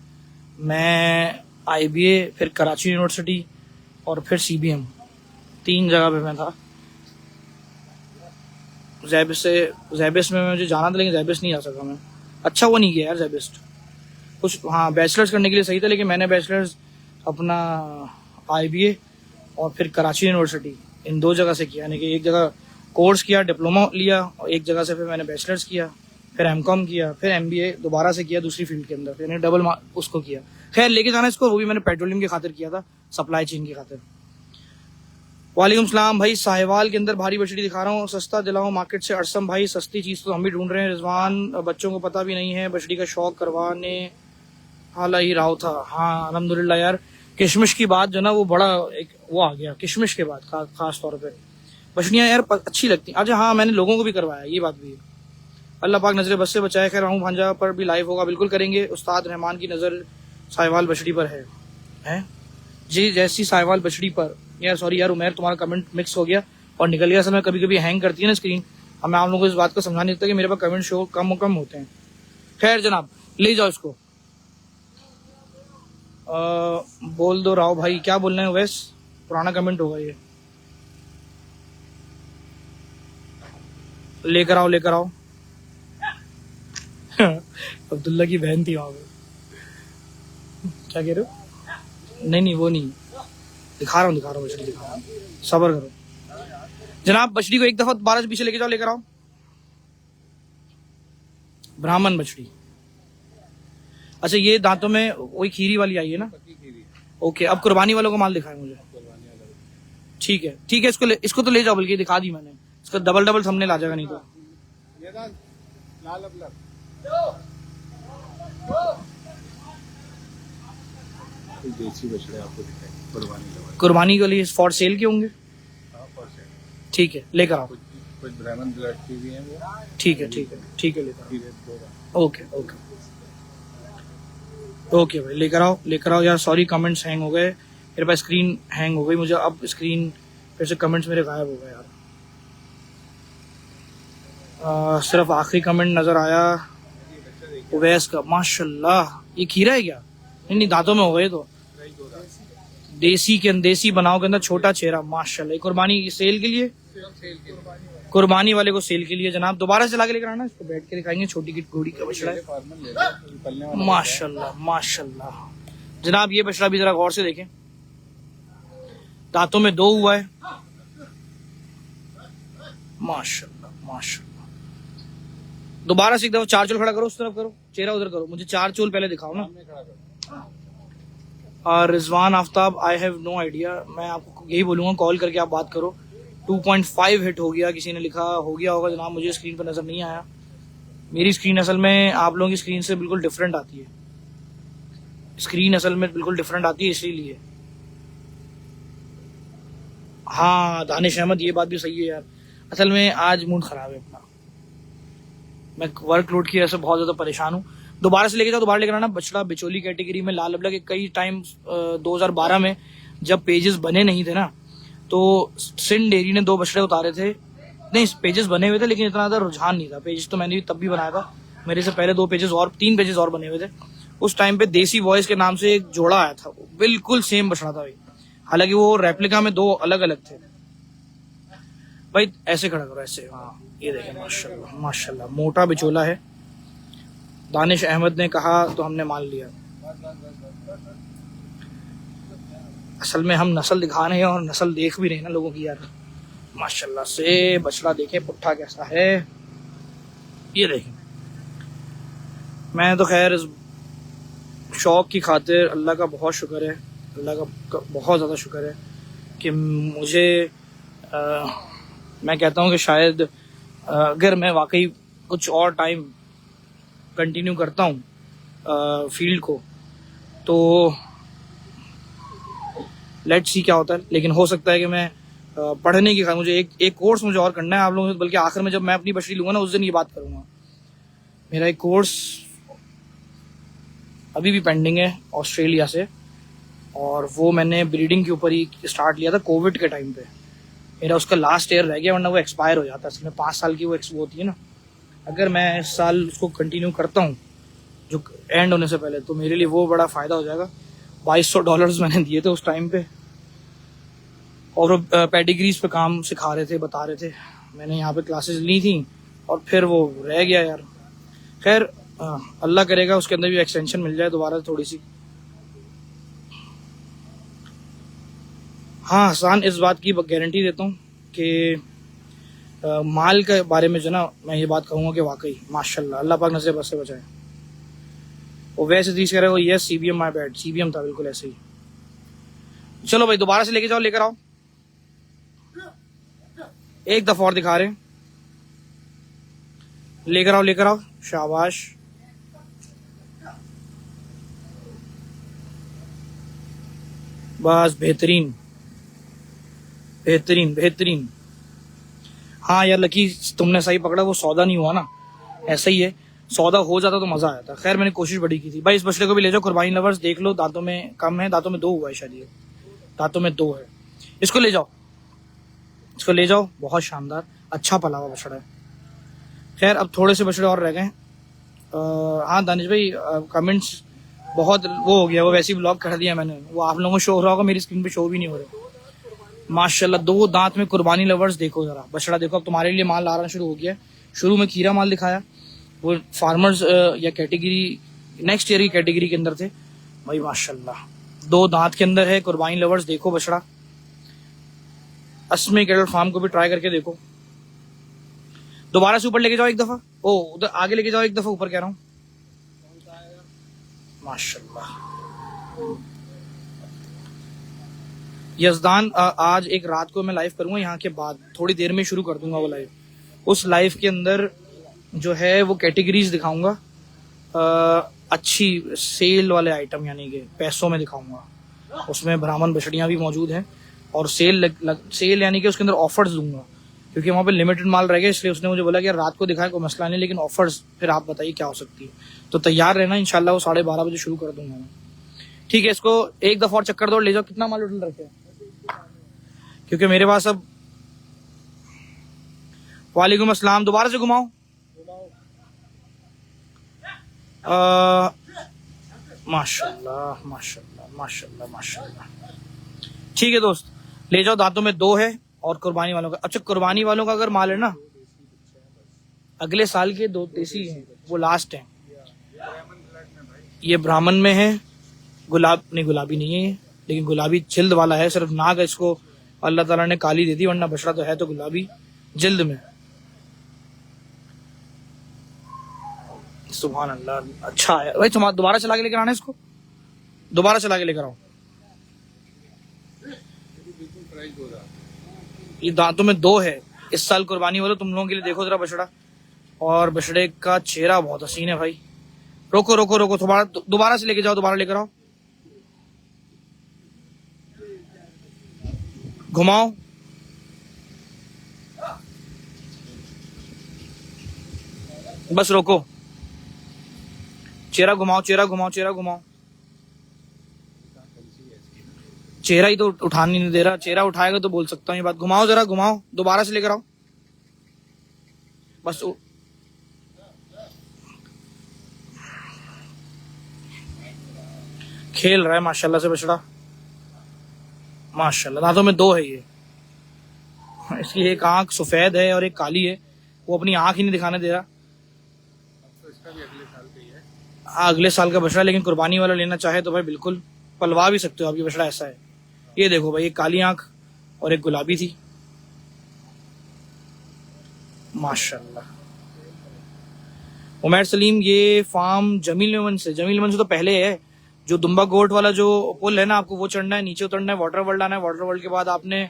मैं IBA, फिर कराची यूनिवर्सिटी और फिर CBM, 3 जगह पे मैं था। जैबिस में मुझे जाना था, लेकिन जैबिस नहीं जा सका मैं। अच्छा वो नहीं किया यार जैबिस कुछ, हाँ बैचलर्स करने के लिए सही था, लेकिन मैंने बैचलर्स अपना IBA और फिर कराची यूनिवर्सिटी, इन 2 जगह से किया। यानी कि एक जगह कोर्स किया, डिप्लोमा लिया, और एक जगह से फिर मैंने बैचलर्स किया, फिर MCOM किया, फिर MBA दोबारा से किया दूसरी फील्ड के अंदर, यानी डबल उसको किया। खैर लेके जाना इसको, वो भी मैंने पेट्रोलियम की खातिर किया था, सप्लाई चेन की खातिर। वालेकुम सलाम भाई, साहिवाल के अंदर भारी बछड़ी दिखा रहा हूँ, सस्ता दिलाओ मार्केट से। अरसम भाई सस्ती चीज़ तो हम भी ढूंढ रहे हैं। रिजवान बच्चों को पता भी नहीं है, बछड़ी का शौक करवाने हाला ही राव था। हाँ अल्हम्दुलिल्लाह यार, किशमिश की बात जो ना वो बड़ा एक वो आ गया किशमिश के बाद खास तौर पे बछड़ियाँ यार अच्छी लगती। अच्छा हाँ, मैंने लोगों को भी करवाया, ये बात भी है। अल्लाह पाक नजर बस से बचाए। खैर राहू भांजा पर भी लाइव होगा, बिल्कुल करेंगे। उस्ताद रहमान की नज़र साहिवाल बछड़ी पर है जी, जैसी साहिवाल बछड़ी पर। यार सॉरी यार उमैर, तुम्हारा कमेंट मिक्स हो गया और निकल गया। असल में कभी कभी हैंग करती है ना स्क्रीन, अब मैं आप लोगों को इस बात को समझा नहीं सकता कि मेरे पास कमेंट शो कम होते हैं। खैर जनाब, ले जाओ इसको। बोल दो राव भाई, क्या बोलना है वैस, पुराना कमेंट होगा ये। लेकर आओ लेकर आओ। अब्दुल्ला की बहन थी वहां पे। क्या कह रहे हो? नहीं वो नहीं, दिखा रहा हूँ बछड़ी दिखा रहा हूँ, सब्र करो जनाब। बछड़ी को एक दफा दोबारा से पीछे लेके जाओ, लेकर आओ। ब्राह्मण बछड़ी। अच्छा ये दांतों में वही खीरी वाली आई है ना? ओके, अब कुर्बानी वालों को माल दिखाए मुझे। ठीक है इसको तो ले जाओ, बल्कि दिखा दी मैंने। इसका डबल थंबनेल आ जाएगा नहीं तो। देसी बछड़े आपको दिखाए कुर्बानी के लिए फॉर सेल के होंगे। ठीक है लेकर आओ। कुछ ब्राह्मण ब्लड की भी हैं वो। ठीक है लेकर आओ। ओके भाई, लेकर आओ यार। सॉरी कमेंट्स हैंग हो गए, मेरे पास स्क्रीन हैंग हो गई मुझे। अब स्क्रीन फिर से कमेंट्स मेरे गायब हो गए यार। सिर्फ आखिरी कमेंट नजर आया उवैस का। माशाल्लाह, ये खीरा है क्या? नहीं दांतों में हो गए तो। देसी बनाओ के अंदर छोटा चेहरा, माशाल्लाह। कुर्बानी सेल के लिए, कुर्बानी वाले को सेल के लिए जनाब। दोबारा चला के लेकर आना, इसको बैठ के दिखाएंगे। छोटी की घोड़ी का बछड़ा है, माशाल्लाह जनाब। ये बछड़ा भी जरा गौर से देखें, दांतों में 2 हुआ है, माशाल्लाह। दोबारा से एक दफा 4 चूल खड़ा करो, उस तरफ करो, चेहरा उधर करो, मुझे 4 चूल पहले दिखाओ ना। और Rizwan Aftab, I have no idea. मैं आपको यही बोलूंगा, कॉल करके आप बात करो। 2.5 हिट हो गया, किसी ने लिखा हो गया होगा जनाब, मुझे स्क्रीन पर नजर नहीं आया। मेरी स्क्रीन असल में आप लोगों की स्क्रीन से बिल्कुल डिफरेंट आती है, इसीलिए। हाँ दानिश अहमद, ये बात भी सही है यार। असल में आज मूड खराब है अपना, मैं वर्कलोड की वजह से बहुत ज्यादा परेशान हूँ। दोबारा से लेके जाओ, दोबारा लेकर आना। बछड़ा बिचौली कैटेगरी में लाल अबला के कई टाइम 2012 में जब पेजेस बने नहीं थे ना, तो सिंध डेयरी ने 2 बछड़े उतारे थे। नहीं पेजेस बने हुए थे, लेकिन इतना ज्यादा रुझान नहीं था। पेजेस तो मैंने भी तब भी बनाया था, मेरे से पहले 3 पेजेस और बने हुए थे। उस टाइम पे देसी वॉइस के नाम से एक जोड़ा आया था, बिल्कुल सेम बछड़ा था भाई, हालांकि वो रेप्लिका में 2 अलग अलग थे। भाई ऐसे खड़ा करो, ऐसे। हाँ ये देखें, माशाल्लाह मोटा बिचोला है। दानिश अहमद ने कहा तो हमने मान लिया। असल में हम नस्ल दिखा रहे हैं और नस्ल देख भी रहे हैं ना लोगों की यार। माशाल्लाह से बछड़ा देखें पुट्ठा कैसा है, ये देखें। मैं तो खैर इस शौक की खातिर अल्लाह का बहुत शुक्र है, अल्लाह का बहुत ज़्यादा शुक्र है कि मुझे मैं कहता हूँ कि शायद अगर मैं वाकई कुछ और टाइम कंटिन्यू करता हूँ फील्ड को, तो लेट्स सी क्या होता है। लेकिन हो सकता है कि मैं पढ़ने की मुझे एक कोर्स मुझे और करना है आप लोगों से, बल्कि आखिर में जब मैं अपनी बछड़ी लूंगा ना उस दिन ये बात करूंगा। मेरा एक कोर्स अभी भी पेंडिंग है ऑस्ट्रेलिया से, और वो मैंने ब्रीडिंग के ऊपर ही स्टार्ट लिया था कोविड के टाइम पे। मेरा उसका लास्ट ईयर रह गया, वरना वो एक्सपायर हो जाता है। इसमें 5 साल की वो होती है ना। अगर मैं इस साल उसको कंटिन्यू करता हूँ जो एंड होने से पहले, तो मेरे लिए वो बड़ा फ़ायदा हो जाएगा। $2200 मैंने दिए थे उस टाइम पे, और वो पेडिग्रीज पे काम सिखा रहे थे, बता रहे थे। मैंने यहाँ पे क्लासेस ली थी और फिर वो रह गया यार। खैर अल्लाह करेगा उसके अंदर भी एक्सटेंशन मिल जाए दोबारा थोड़ी सी। हाँ हसान, इस बात की गारंटी देता हूँ कि माल के बारे में जो ना मैं ये बात कहूँगा कि वाकई माशाल्लाह अल्लाह पाक नजर बस से बचाए। वो वैसे चीज कह रहे हो, yes CBM my bad, CBM था बिल्कुल ऐसे ही। चलो भाई दोबारा से लेके जाओ, लेकर आओ, एक दफा और दिखा रहे हैं, लेकर आओ लेकर आओ, शाबाश। बस बेहतरीन बेहतरीन बेहतरीन। हाँ यार लकी, तुमने सही पकड़ा, वो सौदा नहीं हुआ ना, ऐसा ही है, सौदा हो जाता तो मजा आया था। खैर मैंने कोशिश बड़ी की थी भाई। इस बछड़े को भी ले जाओ, कुर्बानी लवर्स, देख लो दांतों में कम है, दांतों में 2 हुआ है शायद, ये दांतों में 2 है। इसको ले जाओ, इसको ले जाओ, बहुत शानदार, अच्छा पला हुआ बछड़ा है। खैर अब थोड़े से बछड़े और रह गए। हाँ दानिश भाई, कमेंट्स बहुत वो हो गया, वो वैसे ही ब्लॉक कर दिया मैंने, वो आप लोगों को शो हो रहा होगा, मेरी स्क्रीन पे शो भी नहीं हो रहा। माशाल्लाह 2 दांत में कुर्बानी लवर्स, देखो जरा बछड़ा देखो। अब तुम्हारे लिए माल लाना शुरू हो गया। शुरू में खीरा माल दिखाया, वो फार्मर्स या कैटेगरी नेक्स्ट ईयर की कैटेगरी के अंदर थे भाई। माशाल्लाह 2 दांत के अंदर है, कुर्बानी लवर्स देखो बछड़ा। अस्मे कैटल फार्म को भी ट्राई करके देखो। दोबारा से ऊपर लेके जाओ एक दफा, ओ उधर आगे लेके जाओ एक दफा, ऊपर कह रहा हूँ। माशाल्लाह यजदान, आज एक रात को मैं लाइव करूंगा, यहाँ के बाद थोड़ी देर में शुरू कर दूंगा वो लाइव। उस लाइव के अंदर जो है वो कैटेगरीज दिखाऊंगा, अच्छी सेल वाले आइटम, यानी कि पैसों में दिखाऊंगा। उसमें ब्राह्मण बछड़ियां भी मौजूद हैं, और सेल यानी कि उसके अंदर ऑफर्स दूंगा, क्योंकि वहाँ पे लिमिटेड माल रह गया, इसलिए उसने मुझे बोला कि यार रात को दिखाए कोई मसला नहीं, लेकिन ऑफर्स फिर आप बताइए क्या हो सकती है। तो तैयार रहना, इंशाल्लाह वो 12:30 बजे शुरू कर दूंगा मैं। ठीक है, इसको एक दफा और चक्कर दो, ले जाओ। कितना माल उठल रखे, क्योंकि मेरे पास अब। वालेकुम अस्सलाम, दोबारा से घुमाओ। माशाल्लाह माशाल्लाह माशाल्लाह माशाल्लाह। ठीक है दोस्त, ले जाओ, दांतों में 2 है, और कुर्बानी वालों का। अच्छा कुर्बानी वालों का अगर माल है ना, अगले साल के 2 देसी हैं, वो लास्ट हैं। ये ब्राह्मण में है, गुलाबी नहीं है, लेकिन गुलाबी जिल्द वाला है, सिर्फ नाक है, इसको अल्लाह ताला ने काली दे दी, वरना बछड़ा तो है तो गुलाबी जिल्द में। सुभान अल्लाह, अच्छा है भाई। दोबारा चला के लेकर आना इसको, दोबारा चला के लेकर आओ। ये दांतों में 2 है, इस साल कुर्बानी वालों तुम लोगों के लिए देखो जरा बछड़ा, और बछड़े का चेहरा बहुत हसीन है भाई। रोको रोको रोको, दोबारा से लेके जाओ, दोबारा लेकर आओ, घुमाओ। बस रोको, चेहरा घुमाओ, चेहरा घुमाओ, चेहरा घुमाओ। चेहरा ही तो उठाने नहीं दे रहा, चेहरा उठाएगा तो बोल सकता हूँ ये बात। घुमाओ जरा, घुमाओ, दोबारा से लेकर आओ, बस। खेल रहा है माशाल्लाह से बछड़ा, माशाल्लाह। दांतों में 2 है ये, इसकी एक आंख सफेद है और एक काली है, वो अपनी आंख ही नहीं दिखाने दे रहा। तो इसका भी अगले साल का ही है। हाँ अगले साल का बछड़ा, लेकिन कुर्बानी वाला लेना चाहे तो भाई बिल्कुल पलवा भी सकते हो आप, ये बछड़ा ऐसा है। ये देखो भाई, एक काली आंख और एक गुलाबी थी, माशाल्लाह। उमैर सलीम, ये फार्म जमील मेमन से तो पहले है, जो दुम्बा गोट वाला जो पुल है ना, आपको वो चढ़ना है, नीचे उतरना है, वाटर वर्ल्ड आना है, वाटर वर्ल्ड के बाद आपने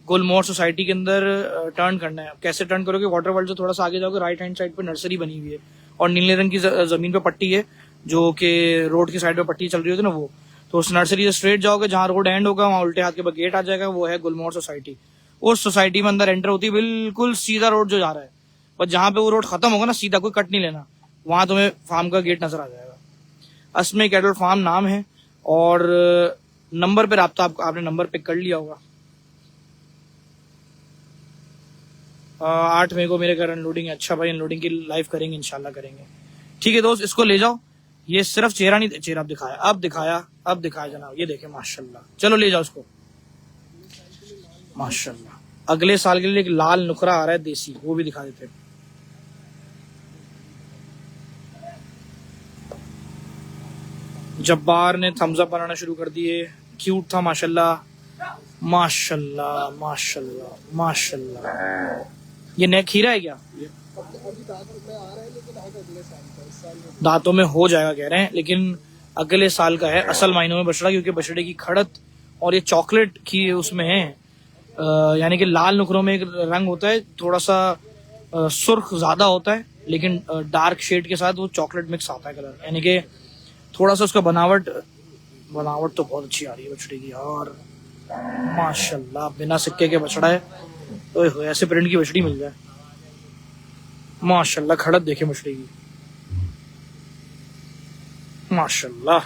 गुलमोहर सोसाइटी के अंदर टर्न करना है। कैसे टर्न करोगे, वाटर वर्ल्ड से थोड़ा सा आगे जाओगे, राइट हैंड साइड पे नर्सरी बनी हुई है, और नीले रंग की जमीन पे पट्टी है, जो कि रोड की साइड पे पट्टी चल रही होती है ना, वो तो उस नर्सरी से स्ट्रेट जाओगे, जहाँ रोड एंड होगा वहाँ उल्टे हाथ के बाद गेट आ जाएगा, वो है गुलमोहर सोसाइटी। उस सोसाइटी में अंदर एंटर होती है, बिल्कुल सीधा रोड जो जा रहा है, बस जहाँ पे वो रोड खत्म होगा ना, सीधा, कोई कट नहीं लेना, वहां तुम्हें फार्म का गेट नजर आ जाएगा। अस्मे कैटल फार्म नाम है, और नंबर पे राब्ता आपने नंबर पिक कर लिया होगा। 8 मई को मेरे घर अनलोडिंग है। अच्छा भाई, अनलोडिंग की लाइव करेंगे, इंशाल्लाह करेंगे। ठीक है दोस्त, इसको ले जाओ। ये सिर्फ चेहरा नहीं, चेहरा अब दिखाया जनाब, ये देखे माशाल्लाह। चलो ले जाओ इसको, माशाल्लाह। अगले साल के लिए एक लाल नुकरा आ रहा है देसी, वो भी दिखा देते हैं। जब्बार ने थम्स अप बनाना शुरू कर दिए, क्यूट था माशाल्लाह माशाल्लाह माशाल्लाह माशाल्लाह। ये नया खीरा है क्या? दांतों में हो जाएगा कह रहे हैं, लेकिन अगले साल का है असल मायनों में बछड़ा, क्योंकि बछड़े की खड़त और ये चॉकलेट की उसमें है, यानी कि लाल नुकरों में एक रंग होता है, थोड़ा सा सुर्ख ज्यादा होता है, लेकिन डार्क शेड के साथ वो चॉकलेट मिक्स आता है कलर, यानी कि थोड़ा सा उसका बनावट तो बहुत अच्छी आ रही है बछड़े की यार, माशाल्लाह। बिना सिक्के के बछड़ा है, तो ऐसे प्रिंट की बछड़ी मिल जाए, माशाल्लाह। खड़क देखे बछड़े की, माशाल्लाह।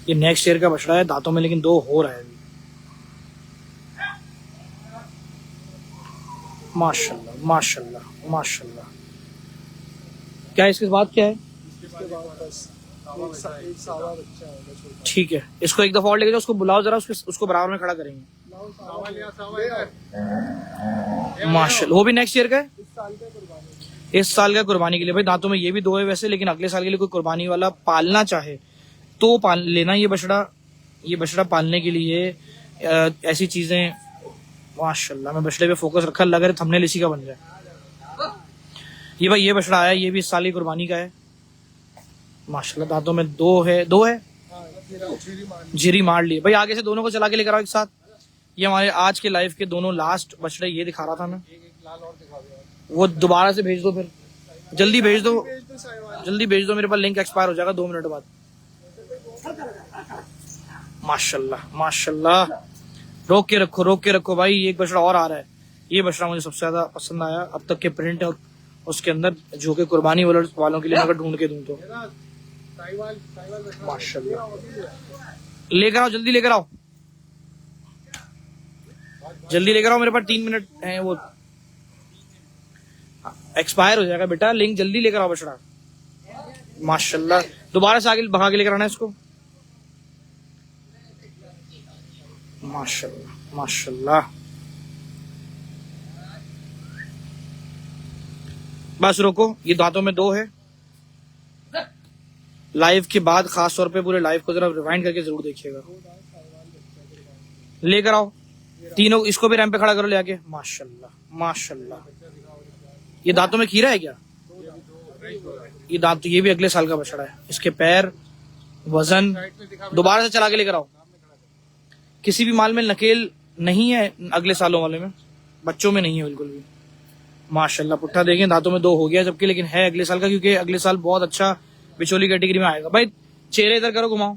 ये नेक्स्ट ईयर का बछड़ा है, दांतों में लेकिन 2 हो रहा है अभी, माशाल्लाह माशाल्लाह माशाल्लाह। क्या इसके बाद क्या है? ठीक है, इसको एक दफा और लेके जाओ, उसको बुलाओ जरा, उसको बराबर में खड़ा करेंगे। माशाल्लाह, वो भी नेक्स्ट ईयर का है, इस साल का कुर्बानी के लिए। भाई दांतों में ये भी 2 है वैसे, लेकिन अगले साल के लिए कोई कुर्बानी वाला पालना चाहे तो पाल लेना ये बछड़ा पालने के लिए ऐसी चीजें। माशाल्लाह, मैं बछड़े पे फोकस रखा, लग रहा थंबनेल इसी का बन जाए। ये भाई ये बछड़ा आया, ये भी इस साल की कुर्बानी का है, माशाल्लाह। दांतों में 2 है, झिरी मार ली भाई। आगे से दोनों को चला के लेकर आओ एक साथ। ये हमारे आज के लाइफ के दोनों लास्ट बछड़े, ये दिखा रहा था मैं। वो दोबारा से भेज दो, फिर जल्दी भेज दो, मेरे पास लिंक एक्सपायर हो जाएगा 2 मिनट बाद। माशाल्लाह माशाल्लाह, रोक के रखो भाई। एक बछड़ा और आ रहा है, ये बछड़ा मुझे सबसे ज्यादा पसंद आया अब तक के प्रिंट और उसके अंदर, जो कि कुर्बानी वालों के लिए अगर ढूंढ के दूं तो। माशाल्लाह, लेकर आओ, जल्दी लेकर आओ, मेरे पास 3 मिनट है, वो एक्सपायर हो जाएगा बेटा। लिंक जल्दी लेकर आओ बछड़ा, माशाल्लाह। दोबारा से आगे भगा के लेकर आना है इसको, माशाल्लाह माशाल्लाह। बस रोको, ये दांतों में 2 है। लाइव के बाद खास तौर पे पूरे लाइव को जरा रिवाइंड करके जरूर देखिएगा। लेकर आओ तीनों, इसको भी रैंप पे खड़ा करो ले आके, माशाल्लाह माशाल्लाह। ये दांतों में खीरा है क्या? ये दांत, ये भी अगले साल का बछड़ा है। इसके पैर, वजन, दोबारा से चला के लेकर आओ। किसी भी माल में नकेल नहीं है अगले सालों वाले में, बच्चों में नहीं है बिल्कुल भी, माशाल्लाह। पुट्ठा देखें, दांतों में 2 हो गया जबकि, लेकिन है अगले साल का, क्योंकि अगले साल बहुत अच्छा बिचौली कैटेगरी में आएगा। भाई चेहरे इधर करो, घुमाओ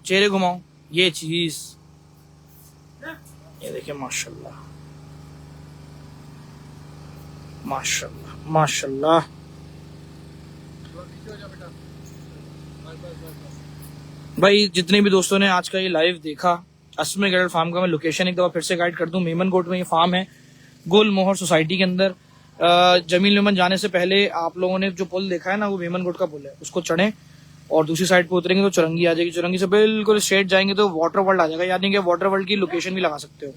चेहरे, घुमाओ ये चीज, ये देखिए माशाल्लाह माशाल्लाह माशाल्लाह। भाई जितने भी दोस्तों ने आज का ये लाइव देखा, अस्मे कैटल फार्म का मैं लोकेशन एक दफा फिर से गाइड कर दूं। मेमनकोट में ये फार्म है, गुलमोहर सोसाइटी के अंदर। जमील मेमन जाने से पहले आप लोगों ने जो पुल देखा है ना, वो मेमनकोट का पुल है, उसको चढ़े और दूसरी साइड पे उतरेंगे तो चुरंगी आ जाएगी। चुरंगी से बिल्कुल स्ट्रेट जाएंगे तो वाटर वर्ल्ड आ जाएगा, यानी कि वाटर वर्ल्ड की लोकेशन भी लगा सकते हो।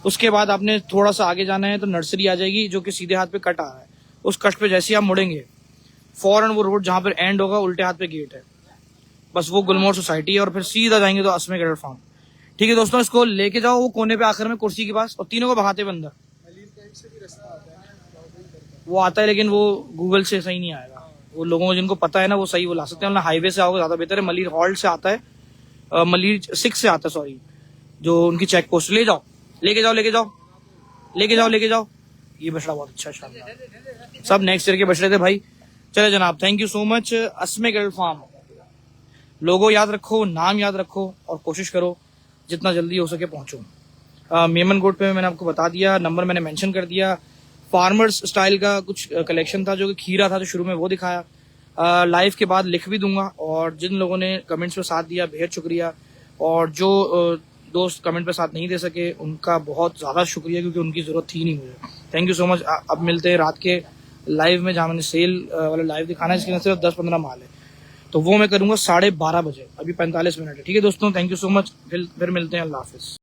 उसके बाद आपने थोड़ा सा आगे जाना है तो नर्सरी आ जाएगी, जो कि सीधे हाथ पे कट आ रहा है। उस कट पे जैसे ही आप मुड़ेंगे, फौरन वो रोड जहां पर एंड होगा, उल्टे हाथ पे गेट है, बस वो गुलमोहर सोसाइटी है, और फिर सीधा जाएंगे तो अस्मे कैटल फार्म। ठीक है दोस्तों, इसको लेके जाओ वो कोने पे आखिर में कुर्सी के पास, और तीनों को भगाते बंदा। वो आता है लेकिन वो गूगल से सही नहीं आएगा, वो लोगों को जिनको पता है ना वो सही वो ला सकते हैं, वरना हाईवे से आओगे ज्यादा बेहतर है। मलिर हॉल्ट से आता है, मलिर 6 से आता है, सॉरी, जो उनकी चेक पोस्ट। ले जाओ, लेके जाओ। ये बछड़ा बहुत अच्छा, शानदार, सब नेक्स्ट ईयर के बछड़े थे भाई। चले जनाब, थैंक यू सो मच। अस्मे कैटल फार्म, लोगो याद रखो, नाम याद रखो, और कोशिश करो जितना जल्दी हो सके पहुंचो। मेमनकोट पे मैंने आपको बता दिया, नंबर मैंने मेंशन कर दिया। फार्मर्स स्टाइल का कुछ कलेक्शन था जो कि खीरा था, जो शुरू में वो दिखाया। लाइव के बाद लिख भी दूंगा, और जिन लोगों ने कमेंट्स में साथ दिया बेहद शुक्रिया, और जो दोस्त कमेंट पे साथ नहीं दे सके उनका बहुत ज्यादा शुक्रिया, क्योंकि उनकी जरूरत थी नहीं मुझे। Thank you so much. अब मिलते हैं रात के लाइव में, जहाँ मैंने सेल वाला लाइव दिखाना है, इसके अंदर सिर्फ 10-15 माल है, तो वो मैं करूंगा 12:30 बजे, अभी 45 मिनट है। ठीक है दोस्तों, थैंक यू सो मच, फिर मिलते हैं, अल्लाह हाफिज।